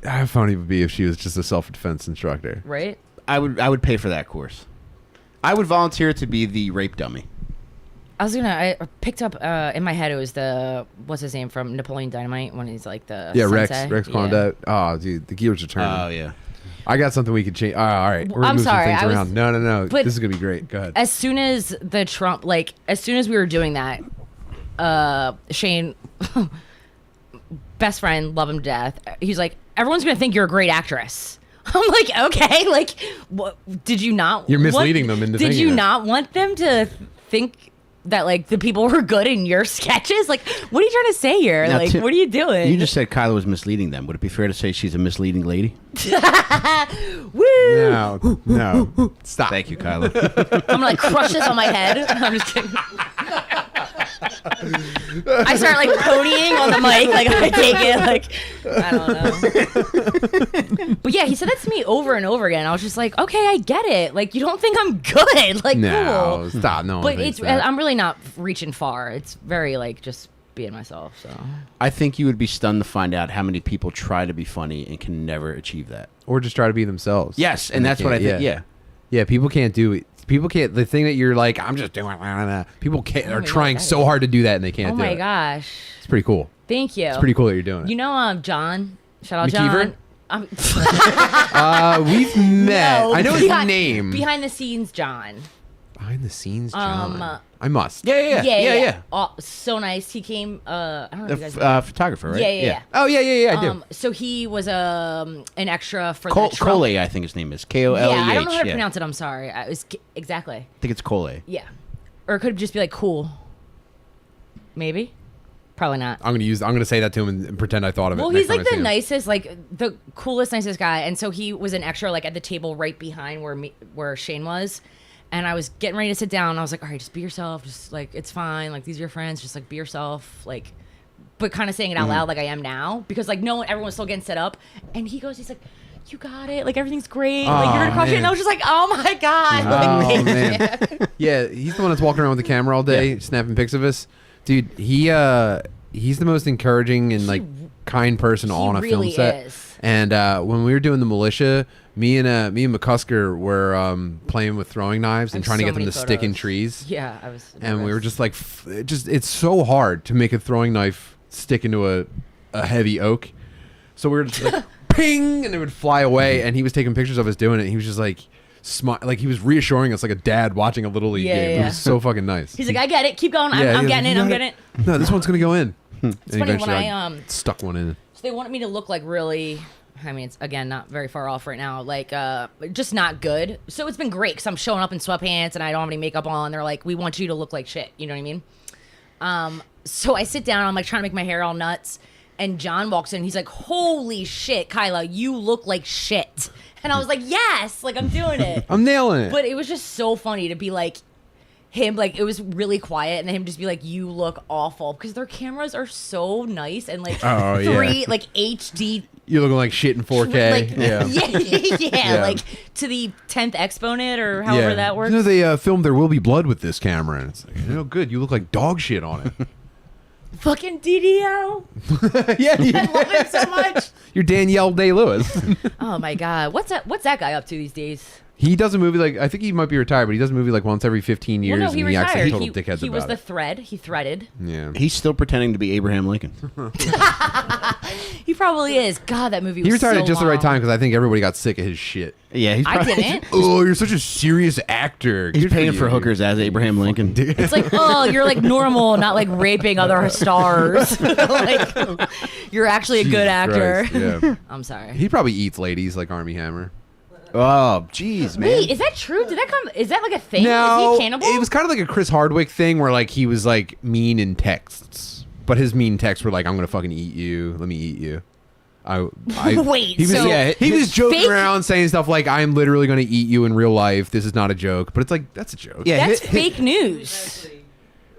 how funny it would be if she was just a self-defense instructor. right? I would pay for that course. I would volunteer to be the rape dummy. I picked up in my head. It was what's his name from Napoleon Dynamite when he's like the Yeah, sensei. Rex Klondike. Oh, dude, the gears are turning. Oh, yeah. I got something we could change. All right, we're gonna I'm move sorry, some I things was- around. No. but- This is gonna be great. Go ahead. As soon as as soon as we were doing that, Shane, best friend, love him to death. He's like, everyone's gonna think you're a great actress. I'm like, okay, like, what? Did you not? You're misleading them into Did thinking you that. not want them to think that like the people were good in your sketches? Like, what are you trying to say here? Now, Like, Tim, what are you doing? You just said Kyla was misleading them. Would it be fair to say she's a misleading lady? Woo! No. Stop. Thank you, Kyla. I'm gonna like crush this on my head. I'm just kidding. I start like ponying on the mic, like I take it, like I don't know. But yeah, he said that to me over and over again. I was just like, okay, I get it. Like you don't think I'm good, like No, cool. stop. No one But thinks it's that. I'm really not reaching far. It's very like just being myself. So I think you would be stunned to find out how many people try to be funny and can never achieve that. Or just try to be themselves. Yes, and they that's what I can't. think. Yeah. Yeah, people can't do it. People can't. The thing that you're like, I'm just doing. People can't. Are my trying God. so hard to do that and they can't oh do my it. gosh, It's pretty cool. thank you. It's pretty cool that you're doing it. You know, John. Shout out McKeever? John. We've met. No, I know his behind- name. Behind the scenes, John. Behind the scenes, John. I must. Yeah. Oh, so nice. He came. I don't know if you guys. know. Photographer, right? Yeah. Oh yeah. I do. So he was an extra for Cole, the Trump. I think his name is Koleh. Yeah, I don't know how to yeah. pronounce it. I'm sorry. Exactly. I think it's Koleh. Yeah, or it could just be like cool. Maybe. Probably not. I'm gonna say that to him and pretend I thought of it. Well, next he's time like I see the him. nicest, like the coolest, nicest guy, and so he was an extra, like at the table right behind where Shane was, and I was getting ready to sit down. And I was like, all right, just be yourself. Just like it's fine. Like these are your friends. Just like be yourself. Like, but kind of saying it out loud, like I am now, because like everyone's still getting set up, and he's like, you got it. Like everything's great. Like you're gonna crush it. man. And I was just like, oh my god. Oh Like, man. Yeah, he's the one that's walking around with the camera all day, snapping pics of us. Dude, he's the most encouraging and like kind person on a really film set. is. And when we were doing the militia, me and McCusker were playing with throwing knives and I have trying to so get them many to stick in photos. trees. Yeah, I was. And we were nervous. just like, it's so hard to make a throwing knife stick into a heavy oak. So we were just like, ping, and it would fly away. And he was taking pictures of us doing it. He was just like, like he was reassuring us like a dad watching a little league Yeah, game. It yeah. was so fucking nice. He's like, I get it. Keep going. Yeah, I'm he's getting like, it. I'm "You getting it. got No, this one's gonna go in. It's funny when I, stuck one in. So they wanted me to look like really. I mean, it's again not very far off right now. Like, just not good. So it's been great because I'm showing up in sweatpants and I don't have any makeup on. They're like, we want you to look like shit. You know what I mean? So I sit down. I'm like trying to make my hair all nuts, and John walks in. He's like, "Holy shit, Kyla, you look like shit." And I was like, "Yes, like I'm doing it." I'm nailing it. But it was just so funny to be like him, like it was really quiet, and then him just be like, "You look awful," because their cameras are so nice and like Oh, yeah. like HD. You're looking like shit in 4K. Like, yeah. yeah, like to the 10th exponent or however that works. You know, they filmed There Will Be Blood with this camera, and it's like, good. You look like dog shit on it. Fucking DDO. Yeah, I love him so much. You're Danielle Day-Lewis. Oh my god, what's that guy up to these days? He does a movie like, I think he might be retired, but he does a movie like once every 15 years. Well, no, he and he acts like retired. total dickheads He about was the it. thread. He threaded. Yeah. He's still pretending to be Abraham Lincoln. He probably is. God, that movie was He retired so at just the right long. time because I think everybody got sick of his shit. Yeah, he's I probably, didn't. Oh, you're such a serious actor. He's Good paying you. for hookers as Abraham Lincoln. It's like, oh, you're like normal, not like raping other stars. Like, you're actually a good Jesus actor. Christ, yeah. I'm sorry. He probably eats ladies like Army Hammer. Oh, jeez, man. Wait, is that true? Did that come? Is that like a thing? No, Is he a cannibal? it was kind of like a Chris Hardwick thing where like he was like mean in texts, but his mean texts were like, "I'm gonna fucking eat you. Let me eat you." Wait, he was, so he was joking fake- around saying stuff like, "I'm literally gonna eat you in real life. This is not a joke." But it's like that's a joke. Yeah, That's his, fake news. Actually,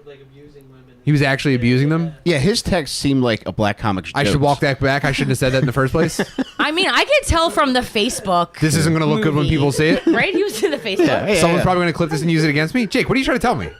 like abusing women. He was actually abusing them. yeah, his text seemed like a Black Comics. I should jokes. walk that back. I shouldn't have said that in the first place. I mean, I could tell from the Facebook. This isn't gonna look good when movie. people see it. Right? He was in the Facebook. Yeah. Someone's probably gonna clip this and use it against me. Jake, what are you trying to tell me?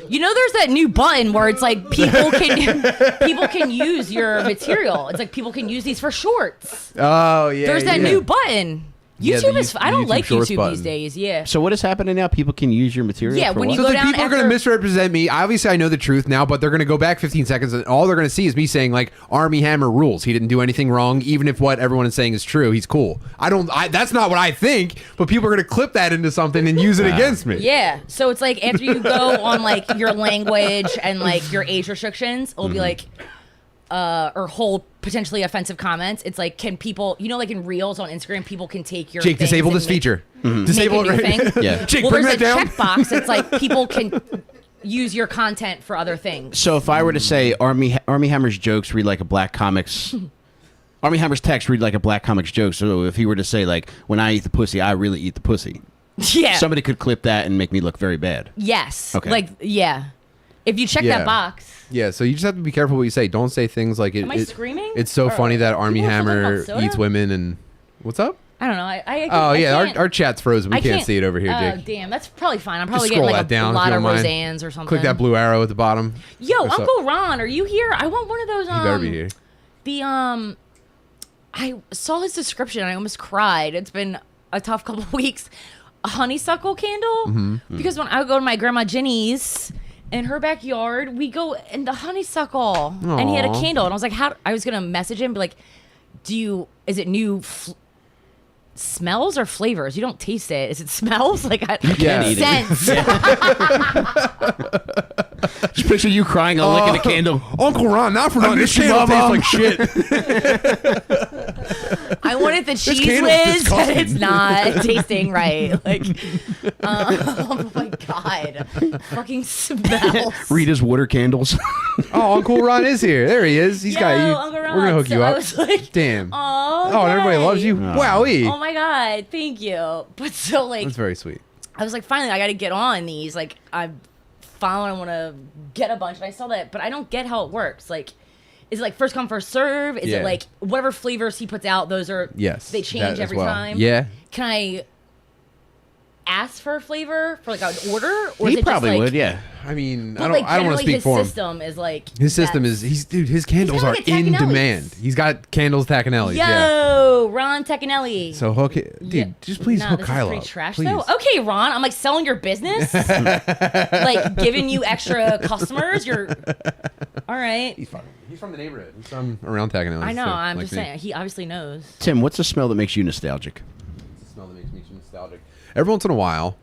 You know, there's that new button where it's like people can use your material. It's like people can use these for shorts. Oh yeah. There's that new button. Yeah, YouTube the is. I don't YouTube like Shorts YouTube button. these days. Yeah. So what is happening now? People can use your material. Yeah, for when what? you So go the down people are going to after- misrepresent me. Obviously, I know the truth now, but they're going to go back 15 seconds, and all they're going to see is me saying like, "Army Hammer rules. He didn't do anything wrong, even if what everyone is saying is true. He's cool." That's not what I think, but people are going to clip that into something and use it against me. Yeah. So it's like after you go on like your language and like your age restrictions, it'll be like, or hold potentially offensive comments. It's like, can people, you know, like in Reels on Instagram, people can take your Jake, things disable and this feature. Disable make a it new right. thing. Yeah. Jake, Well, bring there's that a down. checkbox. It's like people can use your content for other things. So if I were to say Army Hammer's jokes read like a Black Comics, Army Hammer's text read like a Black Comics joke. So if he were to say like, "When I eat the pussy, I really eat the pussy," Yeah. somebody could clip that and make me look very bad. Yes. Okay. Like, yeah. If you check Yeah. that box. Yeah, so you just have to be careful what you say. Don't say things like it. Am I screaming? It's so Or- funny that Army people are talking Hammer about soda? eats women and what's up? I don't know. I Oh yeah, can't- our chat's frozen. We I can't see it over here, Oh, Jake. damn. That's probably fine. I'm Just probably scroll getting that like down a if lot you of don't mind. Roseanne's or something. Click that blue arrow at the bottom. Yo, What's up? Uncle Ron, are you here? I want one of those. You better be here. The I saw his description. I almost cried. It's been a tough couple of weeks. A honeysuckle candle, Mm-hmm. because when I would go to my grandma Ginny's in her backyard, we go in the honeysuckle, and he had a Aw. candle, and I was like, how? I was gonna message him, be like, is it new? Smells or flavors? You don't taste it. Is it smells? Like I can eat it. sense. Just picture you crying and licking a candle. Uncle Ron, not for nothing. This miss you, candle Mom. tastes like shit. I wanted the cheese candle's whiz, disgusting. and it's not tasting right. Like, oh my god, fucking smells. Rita's water candles. Oh, Uncle Ron is here. There he is. He's Yo, got you. Uncle Ron. We're gonna hook So you I up. was like, Damn. oh, and everybody loves you. Wowee. Oh my god, thank you. But so like, That's very sweet. I was like, finally, I got to get on these. Like, I want to get a bunch, and I saw that, but I don't get how it works. Like, is it like first come first serve? Is Yeah. it like whatever flavors he puts out? Those are Yes, they that change as every well. time. Yeah. Can I ask for a flavor for like an order, or is He it probably just like, would, yeah. I mean, But I don't. like, I don't want to generally speak for him. his system is like His system that's- is his candles kinda are like in Tacanelli's. demand. He's got candles Tacanelli's. Yo, Yeah. Ron Tecanelli. So hook it, dude. Yeah. Just please Nah, hook this Kilah is pretty up. trash Please. though. Okay, Ron, I'm like selling your business, like giving you extra customers. You're all right. He's from the neighborhood. He's from around Tacanelli's. I know. so, I'm like just me. saying. He obviously knows. Tim, what's the smell that makes you nostalgic? The smell that makes me nostalgic. Every once in a while,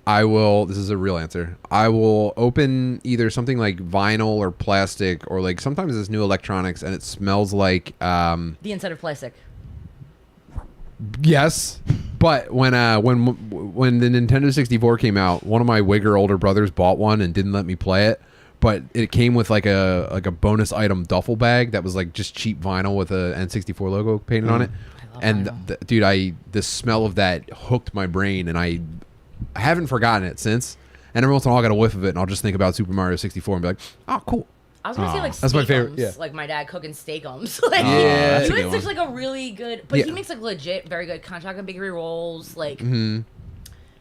I will. This is a real answer. I will open either something like vinyl or plastic, or like sometimes it's new electronics, and it smells like. The inside of plastic. Yes, but when the Nintendo 64 came out, one of my Wigger older brothers bought one and didn't let me play it. But it came with like a bonus item duffel bag that was like just cheap vinyl with a N64 logo painted on it. And dude, the smell of that hooked my brain, and I haven't forgotten it since. And every once in a while, I get a whiff of it, and I'll just think about Super Mario 64 and be like, "Oh, cool." I was gonna say like That's my favorite, steakums, yeah. like my dad cooking steakums. Like Yeah, he that's a makes good such like a really good, but Yeah. he makes like legit very good contract and bakery rolls. Like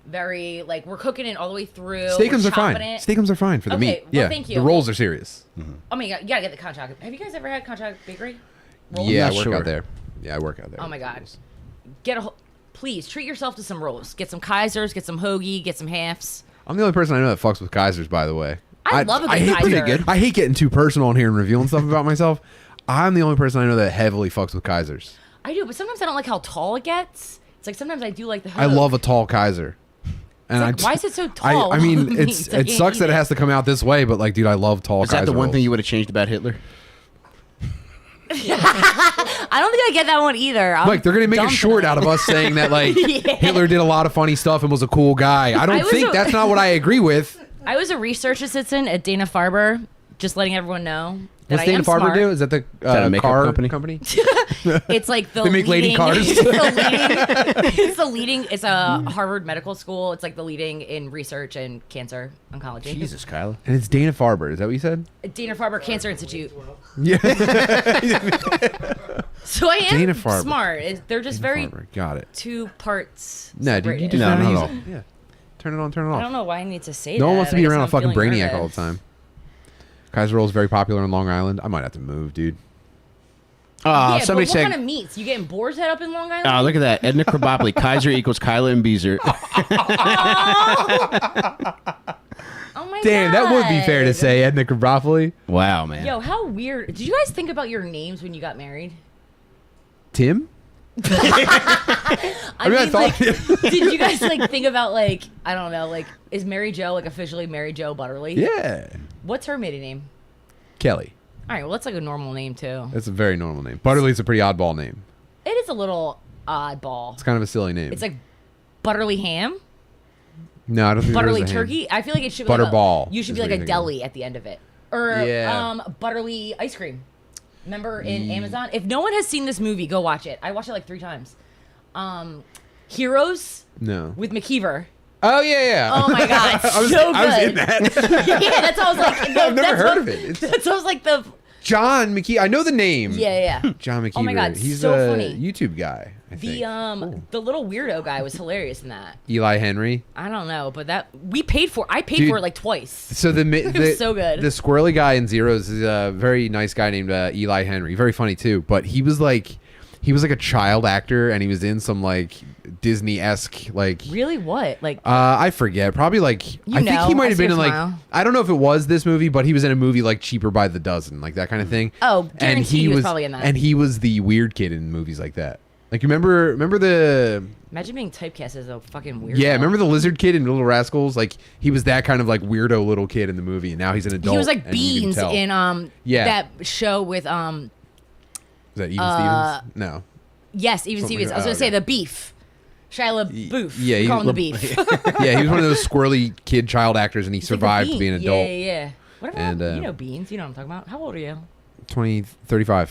Very like we're cooking it all the way through. Steakums we're are fine. chopping it. Steakums are fine for the Okay, meat. well, Yeah, thank you. the rolls are serious. Oh my god, you gotta get the contract. Have you guys ever had contract bakery? Rolls? Yeah, I Not work sure. out there. Yeah, I work out there. Oh my god. Please treat yourself to some rolls. Get some Kaisers, get some hoagie, get some halves. I'm the only person I know that fucks with Kaisers, by the way. I love a good hate, Kaiser. I hate getting too personal in here and revealing stuff about myself. I'm the only person I know that heavily fucks with Kaisers. I do, but sometimes I don't like how tall it gets. It's like sometimes I do like the hoagie. I love a tall Kaiser. And like, why is it so tall? I mean, It it sucks that it has to come out this way, but like, dude, I love tall Is Kaiser that the one rolls. thing you would have changed about Hitler? I don't think I get that one either. Like, they're gonna make a short out of us saying that like Yeah. Hitler did a lot of funny stuff and was a cool guy. I don't think that's not what I agree with. I was a research assistant at Dana-Farber, just letting everyone know that What's I am Dana-Farber smart. do? Is that the that a makeup car company? It's like the They make lady leading, cars. It's the leading. It's a Harvard Medical School. It's like the leading in research and cancer oncology. Jesus, Kyla. And it's Dana-Farber. Is that what you said? Dana-Farber Cancer Institute. Yeah. So I am Dana-Farber. smart. They're just very Dana-Farber. Got it. two parts. No, dude, you separated. just No, gotta not use at all. it. Yeah. Turn it on, turn it off. I don't know why I need to say No that. one wants to I be guess around a I'm fucking feeling brainiac all nervous. the time. Kaiser roll is very popular on Long Island. I might have to move, dude. Yeah, Somebody but what said, kind of meats? You getting boar's head up in Long Island? oh, look at that. Edna Krabappel, Kaiser equals Kyla and Beezer. Oh my Damn, god. that would be fair to say, Edna Krabappel. Wow, man. Yo, how weird. Did you guys think about your names when you got married? Tim? I mean, I mean, thought- like, did you guys like think about like I don't know, like is Mary Jo like officially Mary Jo Butterly? Yeah. What's her maiden name? Kelly. All right, well that's like a normal name too. That's a very normal name. Butterly's a pretty oddball name. It is a little oddball. It's kind of a silly name. It's like Butterly ham, no, I don't think Butterly there's a ham. turkey. I feel like it should be Butterball Like you should is be what like you're a thinking. deli at the end of it, or Yeah. Butterly ice cream. Remember in Amazon? If no one has seen this movie, go watch it. I watched it like 3 times. Heroes No. with McKeever. Oh, yeah. Oh my god, I was, so good. I was in that. Yeah, that's how I was like. I've never heard of it. It's That's how I was like the. John McKee. I know the name. Yeah. John McKee. Oh my God, He's so a funny. YouTube guy. I The think. the little weirdo guy was hilarious in that. Eli Henry. I don't know, but that I paid for Dude. it like twice. So the so good. The squirrely guy in Zeros is a very nice guy named Eli Henry. Very funny too. But he was like a child actor, and he was in some like Disney-esque like. Really, what? Like, I forget. Probably like I think know, he might I have see been your in like smile. I don't know if it was this movie, but he was in a movie like Cheaper by the Dozen, like that kind of thing. Oh, and guaranteed he was probably in that. And he was the weird kid in movies like that. Like remember the imagine being typecast as a fucking weirdo. yeah, remember the lizard kid in Little Rascals? Like he was that kind of like weirdo little kid in the movie, and now he's an adult. He was like and you can Beans tell. in Yeah. that show with Is that Even Stevens? No. yes, even Something Stevens. I was like- gonna say okay. the Beef. Shia LaBeouf. yeah, we he call him was the Beef. Yeah, he was one of those squirrely kid child actors, and he He's like the survived Bean. being an adult. Yeah. What about And, you know Beans? You know what I'm talking about. How old are you? 35.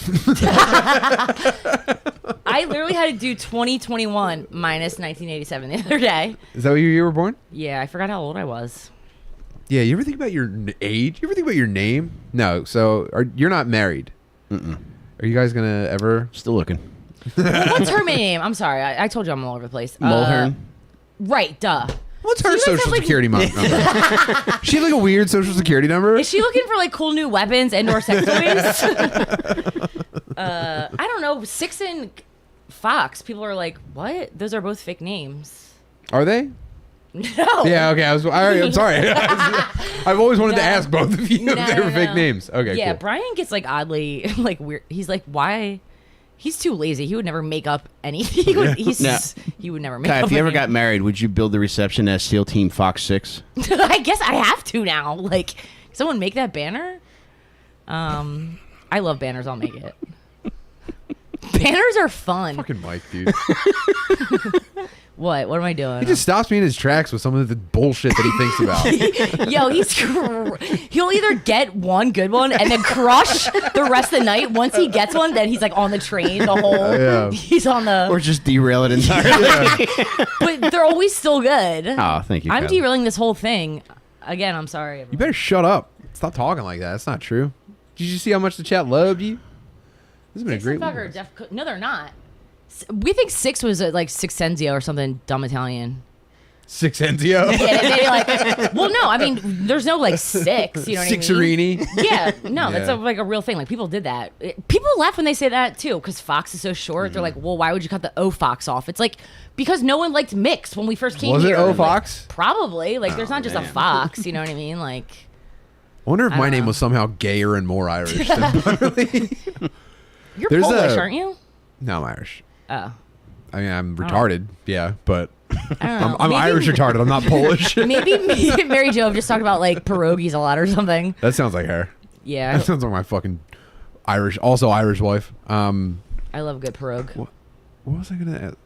I literally had to do 2021 minus 1987 the other day. Is that what year you were born? Yeah, I forgot how old I was. Yeah, you ever think about your age? You ever think about your name? No. So you're not married. Mm-mm. Are you guys gonna ever? Still looking. Well, what's her name? I'm sorry. I told you I'm all over the place. Mulhern. Right, duh. What's her you guys have, social like- security number? She had like a weird social security number. Is she looking for like cool new weapons and or sex toys? I don't know. Six and Fox. People are like, what? Those are both fake names. Are they? No. Yeah. Okay. I'm sorry. I've always wanted to No. ask both of you if No, they were no, fake no. names. Okay. Yeah, Cool. Brian gets like oddly like weird. He's like, why? He's too lazy. He would never make up anything. He would never make Kai, up. if you ever anything. got married, would you build the reception as SEAL Team Fox 6? I guess I have to now. Like, someone make that banner. I love banners. I'll make it. Banners are fun. Fucking Mike, dude. What? What am I doing? He just stops me in his tracks with some of the bullshit that he thinks about. Yo, he'll either get one good one and then crush the rest of the night. Once he gets one, then he's like on the train the whole. Yeah. He's on the. Or just derail it entirely? But they're always still good. Oh, thank you, I'm Kyla. derailing this whole thing. Again, I'm sorry. You Everyone. better shut up. Stop talking like that. That's not true. Did you see how much the chat loved you? This has been a Six great and Fuck one. are no, they're not. We think Six was like Sixenzio or something dumb Italian. Six Enzio. Yeah, they like. Well, no, I mean, there's no like six. You know what I mean? Sixerini. Yeah, no, that's Yeah. like a real thing. Like people did that. People laugh when they say that too, because Fox is so short. They're like, well, why would you cut the O Fox off? It's like because no one liked mix when we first came Was here. it O Like, Fox? probably. Like, there's not just a Fox. You know what I mean? Like, I wonder if I my don't name know. was somehow gayer and more Irish than Butterly. you're There's Polish, a- aren't you? No, I'm Irish. Oh, I mean, I'm retarded. Yeah, but I don't know. I'm Maybe- Irish retarded. I'm not Polish. Maybe me and Mary Jo have just talked about like pierogies a lot or something. That sounds like her. Yeah, That sounds like my fucking Irish, also Irish wife. I love a good pierogi. What was I gonna ask?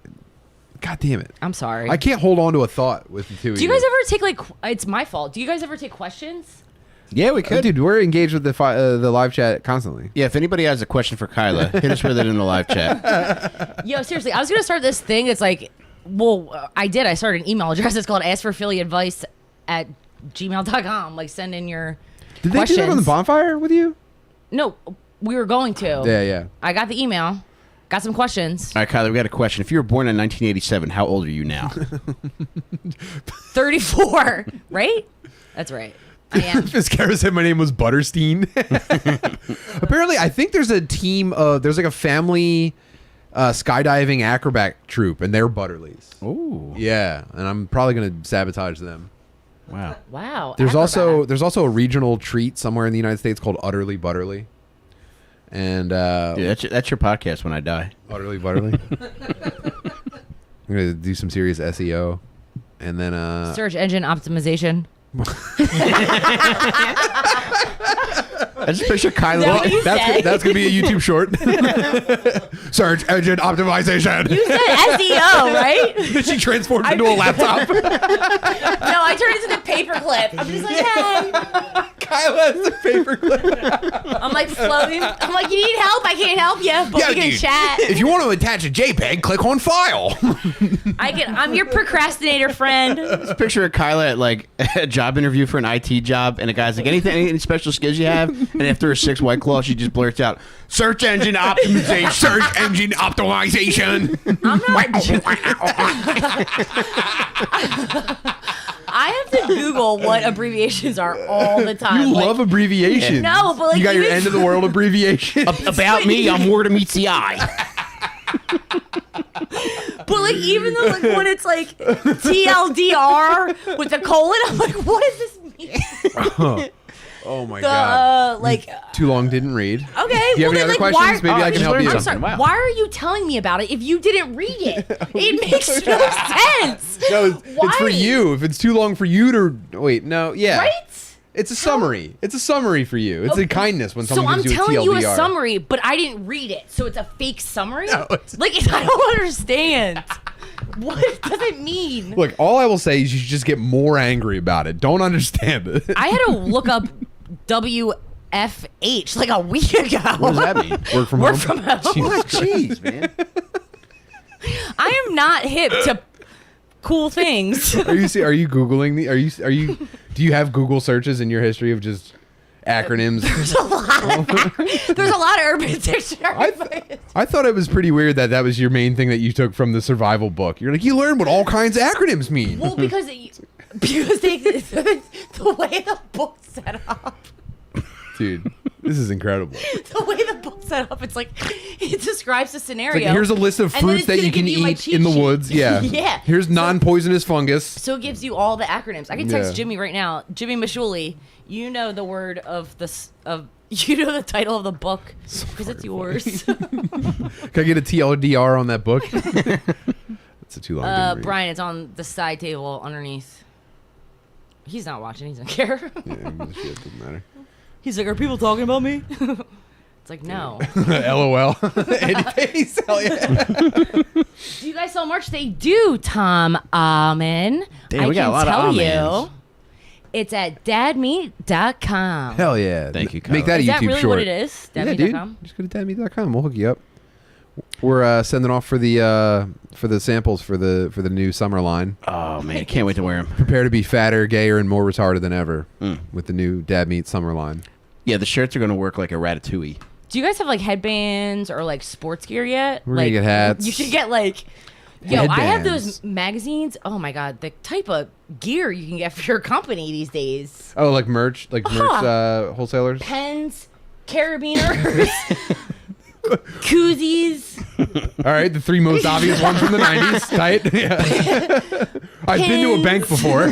God damn it! I'm sorry. I can't hold on to a thought with the two. Do you guys ever take like? It's my fault. Do you guys ever take questions? Yeah, we could. Dude, we're engaged with the live chat constantly. Yeah, if anybody has a question for Kilah, hit us with it in the live chat. Yo, seriously, I was gonna start this thing. It's like, well, I did. I started an email address. It's called askforphillyadvice@gmail.com. Like, send in your Did they questions. do that on the bonfire with you? No, we were going to. Yeah. I got the email. Got some questions. All right, Kilah, we got a question. If you were born in 1987, how old are you now? 34, right? That's right. I am. Fiscara said my name was Butterstein. Apparently, I think there's a team of there's like a family skydiving acrobat troupe, and they're Butterleys. Ooh. Yeah, and I'm probably gonna sabotage them. Wow. Wow. There's acrobat. also a regional treat somewhere in the United States called Utterly Butterly, and Dude, that's your podcast when I die. Utterly Butterly. I'm gonna do some serious SEO, and then search engine optimization. I just picture Kilah. Is that what you said? that's gonna be a YouTube short. Search engine optimization. You said SEO, right? She transformed into a laptop. No, I turned it into the paperclip. I'm just like, hey. Kyla has a paperclip. I'm like floating. I'm like, you need help? I can't help you, but we can chat. If you want to attach a JPEG, click on File. I'm your procrastinator friend. Just picture Kilah at like a job interview for an IT job, and the guy's like, any special skills you have? And after a 6 White Claw, she just blurts out, search engine optimization. Search engine optimization. I have to Google what abbreviations are all the time. You Like, love abbreviations. No, but like you got your even- end of the world abbreviation. About me, I'm where to meets the eye. But like even though like when it's like TLDR with the colon, I'm like, what does this mean? Oh my god. Like Too long didn't read. okay. Do you have any then, other like, questions? why- Maybe I just can help learned you. I'm something. sorry. Wow. Why are you telling me about it if you didn't read it? It makes no sense. No, it's for Why? you. If it's too long for you to wait, no, yeah. Right? It's a summary. It's a summary for you. It's a kindness when So someone I'm gives you a telling you a TLDR. summary, but I didn't read it. So it's a fake summary? No, it's- Like, I don't understand. What does it mean? Look, all I will say is you should just get more angry about it. Don't understand it. I had to look up WFH like a week ago. What does that mean? Work from Work home. from home. Jeez, man. I am not hip to cool things. Are you googling the? Are you? Do you have Google searches in your history of just acronyms? There's a lot of Urban Dictionary. I thought it was pretty weird that was your main thing that you took from the survival book. You're like, you learn what all kinds of acronyms mean. Well, because they the way the book's set up. Dude, this is incredible. The way the book's set up, it's like it describes the scenario. Like, here's a list of and then fruits it's that gonna you can give my eat cheat in the sheet. woods. Yeah. Yeah. Here's non-poisonous fungus. So it gives you all the acronyms. I can text Yeah. Jimmy right now. Jimmy Mashuli, you know the word of you know the title of the book because it's yours. Can I get a TLDR on that book? It's a too long. didn't read. Brian, it's on the side table underneath. He's not watching. He doesn't care. Yeah, shit, doesn't matter. He's like, are people talking about me? It's like, no. LOL. Eddie Pace, hell yeah. Do you guys sell merch? They do, Tom Amen. Damn, we got a lot of tell amens. you, it's at dadmeat.com. Hell yeah. Thank you, Make Kyle. that a Is YouTube that really short. what it is? Yeah, dude. Dadmeat.com? Just go to dadmeat.com. We'll hook you up. We're sending off for the samples for the new summer line. Oh, man. Can't wait to wear them. Prepare to be fatter, gayer, and more retarded than ever Mm. with the new Dad Meat summer line. Yeah, the shirts are going to work like a ratatouille. Do you guys have like headbands or like sports gear yet? We're gonna Like, get hats. You should get like Yo, I have Headbands. those magazines. Oh my god, the type of gear you can get for your company these days. Oh, like merch wholesalers. Pens, carabiners, koozies. All right, the 3 most obvious ones from the 90s. Tight. Yeah. I've been to a bank before.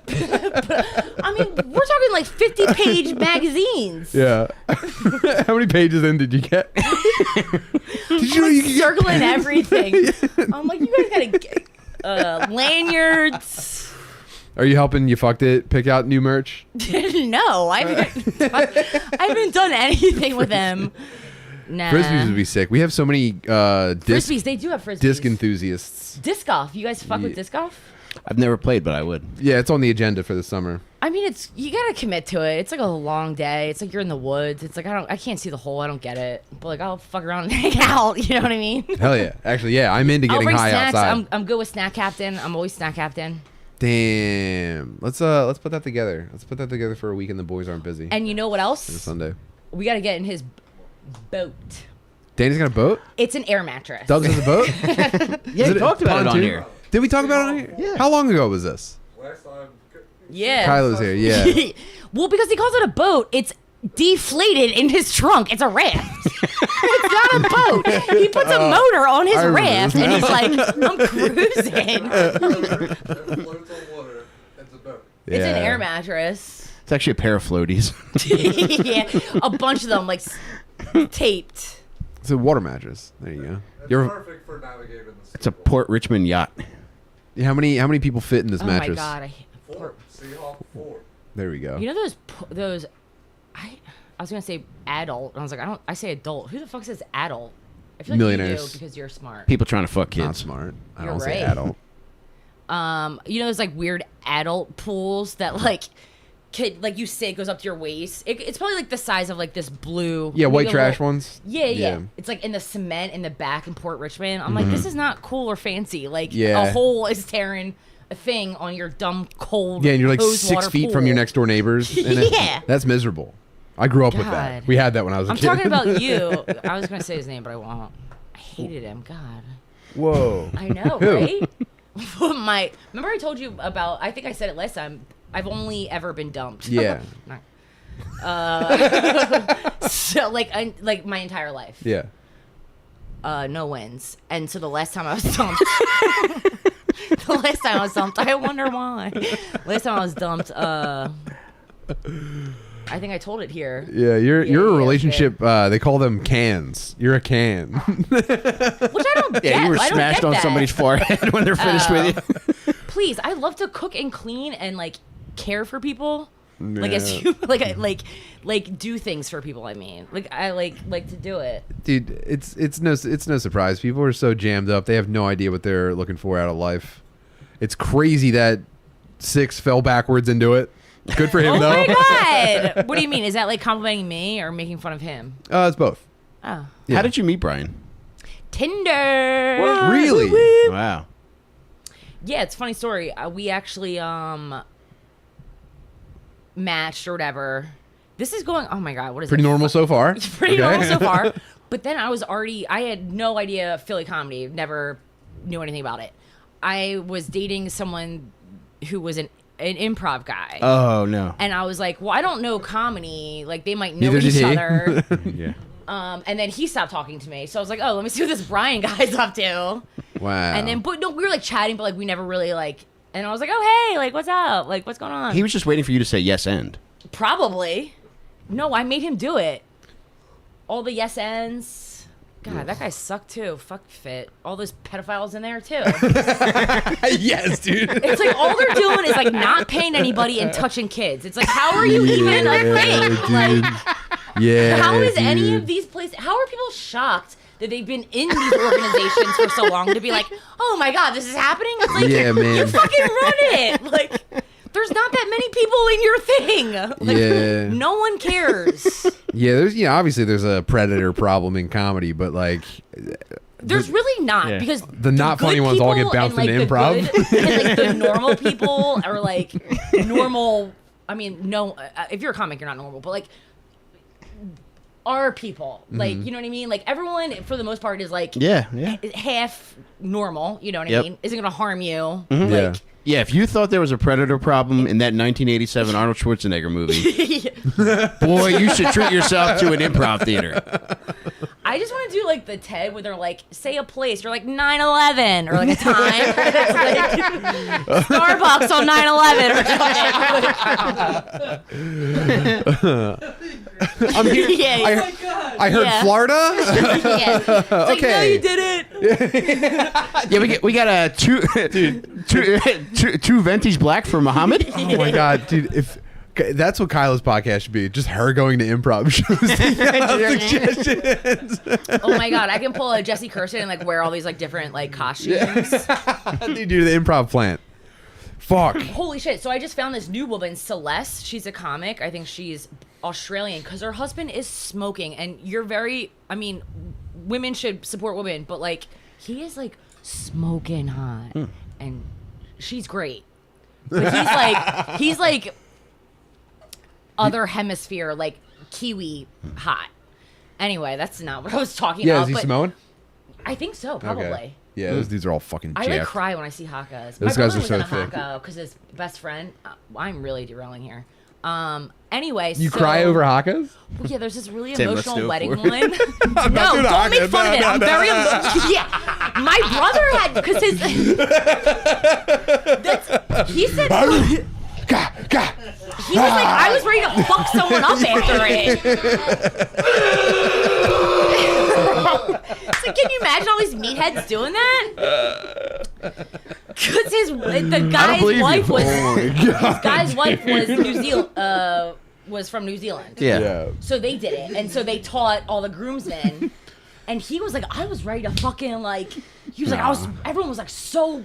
I mean, we're talking like 50-page magazines. Yeah. How many pages in did you get? Did you know you could get Circling everything. I'm like, you guys gotta get lanyards. Are you helping You Fucked It pick out new merch? No, I haven't done anything with them. Nah. Frisbees would be sick. We have so many Frisbees, they do have frisbees. disc enthusiasts. Disc golf. You guys fuck with disc golf? I've never played, but I would. Yeah, it's on the agenda for the summer. I mean, you gotta commit to it. It's like a long day. It's like you're in the woods. It's like I can't see the hole. I don't get it. But like I'll fuck around and hang out. You know what I mean? Hell yeah. Actually, yeah, I'm into I'll getting bring high snacks. outside. I'm good with snack captain. I'm always snack captain. Damn. Let's put that together. Let's put that together for a week and the boys aren't busy. And you know what On a else? Sunday. We gotta get in his boat. Danny's got a boat? It's an air mattress. Doug's has a boat? Yeah, Is you talked about it on pontoon? here. Did we talk about it on here? Yeah. How long ago was this? Last time. Yeah. Kylo's here, yeah. Well, because he calls it a boat, it's deflated in his trunk. It's a raft. It's not a boat. He puts a motor on his I remember raft, this and he's now. like, I'm cruising. That floats on water. It's a boat. It's an Yeah. air mattress. It's actually a pair of floaties. Yeah, a bunch of them like taped. It's a water mattress. There you go. It's You're, perfect for navigating the sea. It's a Port Richmond yacht. how many people fit in this Oh mattress? my god, I 4. Seahawk 4. There we go. You know those I was gonna say adult, and I was like, I say adult. Who the fuck says adult? I feel like you Millionaires. do because you're smart. People trying to fuck Not kids. smart. I You're don't say right. adult. You know those like weird adult pools that like you sit, it goes up to your waist. It's probably like the size of like this blue. Yeah, white maybe a trash little- ones. Yeah. It's like in the cement in the back in Port Richmond. I'm like, this is not cool or fancy. Like Yeah. a hole is tearing a thing on your dumb cold. Yeah, and you're like hose 6 water feet from your pool. next door neighbors. in it. Yeah. That's miserable. I grew up with God. that. We had that when I was a I'm kid. talking about you. I was gonna say his name, but I won't. I hated him. God. Whoa. I know, Who? right? Remember I told you about? I think I said it last time. I've only ever been dumped. Yeah. So like my entire life. Yeah. No wins. And so the last time I was dumped, I wonder why. Last time I was dumped, I think I told it here. Yeah, you're Yeah, a okay. relationship. They call them cans. You're a can. Which I don't get. Yeah, you were I don't smashed get on that. somebody's forehead when they're finished with you. Please, I love to cook and clean and like care for people. Like Yeah. as you I like do things for people. I mean, like I like to do it. Dude, it's no surprise. People are so jammed up. They have no idea what they're looking for out of life. It's crazy that 6 fell backwards into it. Good for him Oh though. my god! What do you mean? Is that like complimenting me or making fun of him? It's both. Oh, Yeah. How did you meet Brian? Tinder. What? Really? Wow. Yeah, it's a funny story. We actually matched or whatever. This is going. Oh my god, what is Pretty it? normal so far. It's pretty Okay. normal so far. But then I had no idea Philly comedy. Never knew anything about it. I was dating someone who was an improv guy. Oh no. And I was like, well, I don't know comedy. Like, they might know Neither did each he. other. Yeah. And then he stopped talking to me. So I was like, oh, let me see what this Brian guy's up to. Wow. And then, but no, we were like chatting, but like we never really like. And I was like, oh, hey, like, what's up? Like, what's going on? He was just waiting for you to say yes and. Probably. No, I made him do it. All the yes ends. God, that guy sucked too. Fuck fit. All those pedophiles in there too. yes, dude. It's like all they're doing is like not paying anybody and touching kids. It's like, how are you even a thing? Like, Yeah. how is any dude. of these places? How are people shocked that they've been in these organizations for so long to be like, oh my god, this is happening? It's like, Yeah, man. you fucking run it. Like, there's not that many people in your thing. Like, Yeah. no one cares. Yeah, there's obviously there's a predator problem in comedy, but like There's really not Yeah. because The not funny good ones all get people bounced and, into like, the improv. good- and like the normal people are like normal. I mean, no, if you're a comic, you're not normal, but like are people. Like, you know what I mean? Like, everyone, for the most part, is like half normal, you know what I mean? Isn't going to harm you. Like, yeah, if you thought there was a predator problem in that 1987 Arnold Schwarzenegger movie, boy, you should treat yourself to an improv theater. I just want to do like the TED where they're like, say a place, you're like 9/11 or like a time. It's like Starbucks on 9/11 or something. I'm here. I heard Florida. It's like, no, you did it. Yeah, we got two vintage black for Muhammad. Oh my god, dude! If that's what Kilah's podcast should be, just her going to improv shows. Suggestions. Oh my god, I can pull a Jesse Kirsten and like wear all these like different like costumes. You do the improv plant. Fuck. Holy shit! So I just found this new woman, Celeste. She's a comic. I think she's Australian because her husband is smoking, and you're very. I mean, women should support women, but like he is like smoking hot, and she's great. But he's like other hemisphere, like Kiwi hot. Anyway, that's not what I was talking about. Yeah, is he Samoan? I think so, probably. Okay. Yeah, those dudes are all fucking I jacked. like cry when I see hakas. Those My guys brother are was so in a thick. haka because his best friend. I'm really derailing here. Anyway, You so, crise over hakas? Well, yeah, there's this really Tim, let's emotional do it wedding for one. not No, doing don't make haka. fun of it. No, I'm no, very no. Yeah, my brother had because his. He said. He was like, I was ready to fuck someone up after it. So can you imagine all these meatheads doing that? Because the guy's wife was New Zealand. Was from New Zealand. Yeah. So they did it, and so they taught all the groomsmen. And he was like, I was ready to fucking like. He was like, everyone was like so.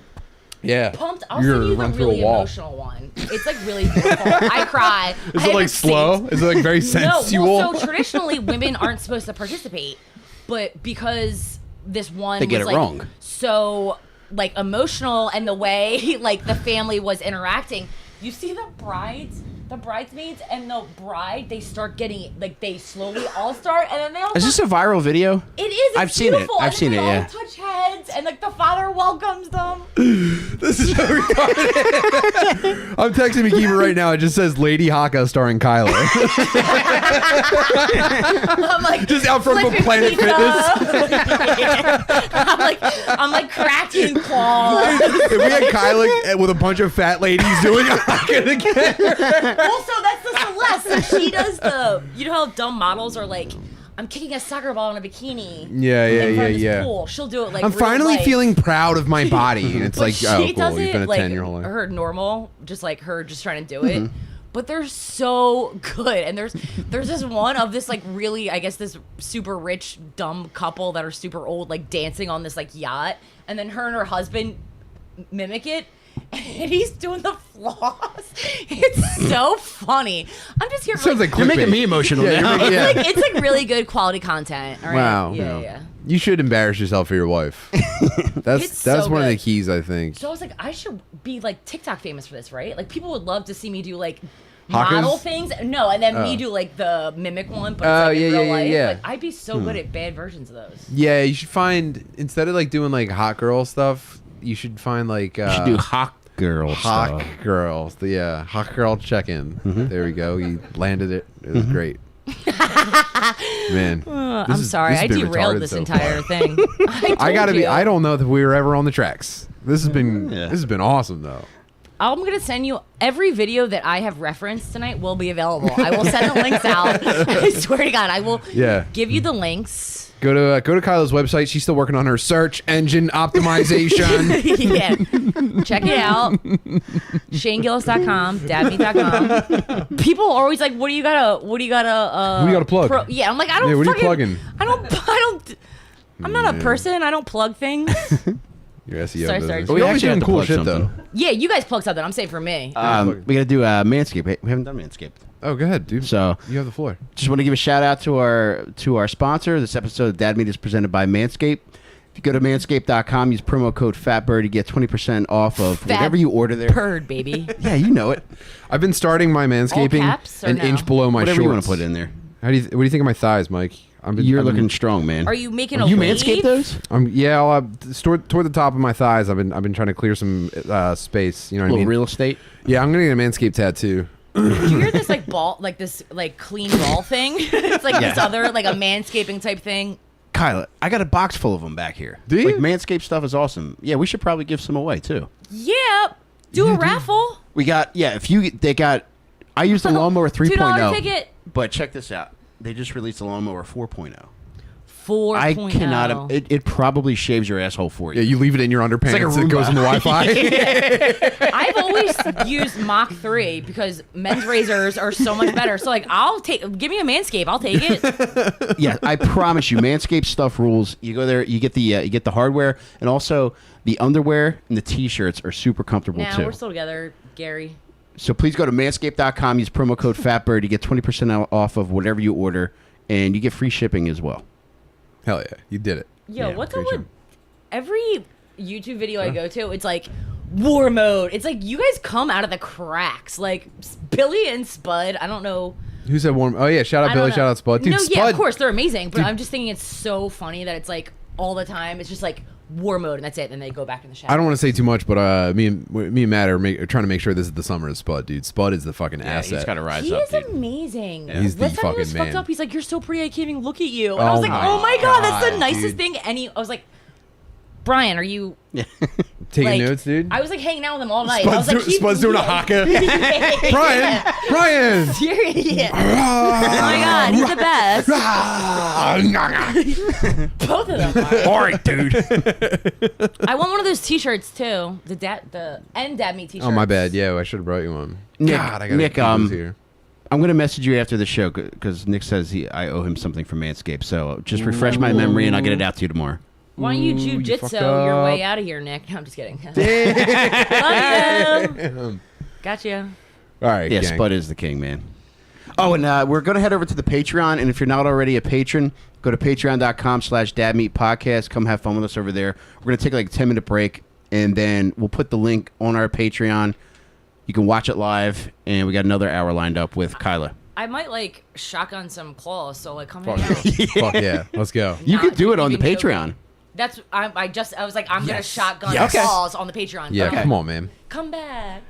Yeah. Pumped. I'll send you the really emotional one. It's like really beautiful. I cry. Is it like slow? Is it like very sensual? No. Well, so traditionally women aren't supposed to participate, but because this one They get was it like wrong. so like emotional and the way like the family was interacting, you see the bridesmaids and the bride, they start getting like they slowly all start and then they all. Is this a viral video? It is. It's I've seen it. beautiful. I've seen it. They Yeah. all touch heads and like the father welcomes them. This is so retarded. I'm texting Mikiva right now. It just says Lady Haka starring Kilah. I'm like Just out from flipping Planet pizza. Fitness. I'm like cracking claws. If we had Kilah with a bunch of fat ladies doing Haka together. Also, that's the Celeste. So she does the. You know how dumb models are like, I'm kicking a soccer ball in a bikini. Yeah, in front of this pool. She'll do it like. I'm real finally life. feeling proud of my body. And it's But like, she oh, does cool. You've it been a like 10-year-old. her normal, just like her just trying to do it. But they're so good, and there's this one of this like really, I guess this super rich dumb couple that are super old, like dancing on this like yacht, and then her and her husband mimic it. And he's doing the floss. It's so funny. I'm just here for Sounds like You're making clickbait. me emotional Yeah, now. you're making- yeah. it's like really good quality content. All right? Wow. Yeah. You should embarrass yourself for your wife. That's It's so one of the good. keys, I think. So I was like, I should be like TikTok famous for this, right? Like people would love to see me do like Hakas? model things. No, and then me Oh. do like the mimic one, but Oh, it's like in yeah, real yeah, life. yeah. Like, I'd be so good at bad versions of those. Yeah, you should find, instead of like doing like hot girl stuff, you should find like You should do hawk girl hot stuff. girls. Yeah, hot girl check-in. There we go. You landed it. It was great. Man, I'm sorry, I derailed this entire thing. I gotta be. you. I don't know if we were ever on the tracks. This has been. Yeah. This has been awesome though. I'm gonna send you every video that I have referenced tonight will be available. I will send the links out. I swear to God, I will Yeah. give you the links. Go to Kilah's website. She's still working on her search engine optimization. Yeah. Check it out. ShaneGillis.com, dabme.com. People are always like, what do you gotta What do you gotta plug? Yeah, I'm like, I don't Yeah, what are you fucking, plugging? I'm not a person. I don't plug things. Your SEO Sorry, business. sorry. But We you're always actually have doing to cool plug shit something. though. Yeah, you guys plug something. I'm saying for me. We gotta do Manscaped. We haven't done Manscaped. Oh, go ahead, dude. So You have the floor. just want to give a shout out to our sponsor. This episode of Dad Meat is presented by Manscaped. If you go to manscaped.com, use promo code FATBIRD, you get 20% off of whatever you order there. Bird, baby. Yeah, you know it. I've been starting my manscaping caps or an no? inch below my Whatever shorts. you want to put in there. What do you think of my thighs, Mike? You're looking strong, man. Are you making Are a you wave? manscape those? Yeah, toward the top of my thighs. I've been trying to clear some space. You know what I mean? Real estate. Yeah, I'm gonna get a manscape tattoo. Do you hear this like ball, like this like clean ball thing? It's like this other like a manscaping type thing. Kyla, I got a box full of them back here. Do you? Like Manscaped stuff is awesome. Yeah, we should probably give some away too. Yeah, do a raffle. We got I used the lawnmower 3.0. $2 ticket. But check this out. They just released the lawnmower 4.0. 4.0. I cannot. It probably shaves your asshole for you. Yeah, you leave it in your underpants. It's like a it goes in the Roomba. Wi-Fi. I've always used Mach 3 because men's razors are so much better. So like, give me a Manscaped. I'll take it. Yeah, I promise you, Manscaped stuff rules. You go there, you get the hardware, and also the underwear and the t-shirts are super comfortable Now too. we're still together, Gary. So please go to manscaped.com, use promo code FATBIRD to get 20% off of whatever you order, and you get free shipping as well. Hell yeah, you did it. Yo, Yeah, what's up great with every YouTube video I go to? It's like war mode. It's like you guys come out of the cracks. Like Billy and Spud. I don't know. Who said warm? Oh yeah, shout out I Billy, don't know. shout out Spud. Dude, no, Spud. yeah, of course they're amazing. But Dude. I'm just thinking it's so funny that it's like all the time. It's just like war mode and that's it. And they go back in the shower. I don't want to say too much, but me and Matt are trying to make sure this is the summer of Spud, dude. Spud is the fucking asset. He's got to rise He up. is dude. amazing. He's the Last time he was fucking fucked man. up, he's like, "You're so pretty, I can't even look at you." And I Oh was like, my "Oh my god, that's the God, nicest dude. thing." And I was like, "Brian, are you?" Taking like, notes, dude. I was like hanging out with him all night. I was Spud's, like, Spud's doing a haka. Brian. Seriously. Oh my god, he's the best. Both of them are. All right, dude. I want one of those T-shirts too. The end dad meat T-shirts. Oh my bad. Yeah, I should have brought you one. Nick, God, I gotta Nick, keep those here. I'm going to message you after the show because Nick says I owe him something from Manscaped. So just refresh my memory and I'll get it out to you tomorrow. Why don't you you jujitsu fucked your way up. out of here, Nick? No, I'm just kidding. Love Damn. you. Gotcha. All right, Yeah, gang. Spud is the king, man. Oh, and we're going to head over to the Patreon. And if you're not already a patron, go to patreon.com/dadmeatpodcast. Come have fun with us over there. We're going to take like a 10-minute break, and then we'll put the link on our Patreon. You can watch it live, and we got another hour lined up with Kyla. I might like shotgun some claws, so like come Fuck, hang out. Fuck yeah, let's go. You Not could do it on the even joking. Patreon. That's I was like I'm gonna Yes. shotgun Yes. claws on the Patreon. Yeah, Okay. come on, man. Come back.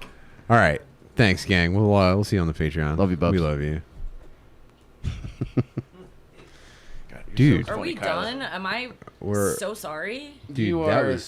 All right, thanks, gang. We'll see you on the Patreon. Love you, bubs. We love you. Dude, Are we done? Am I We're- so sorry? dude, You that are was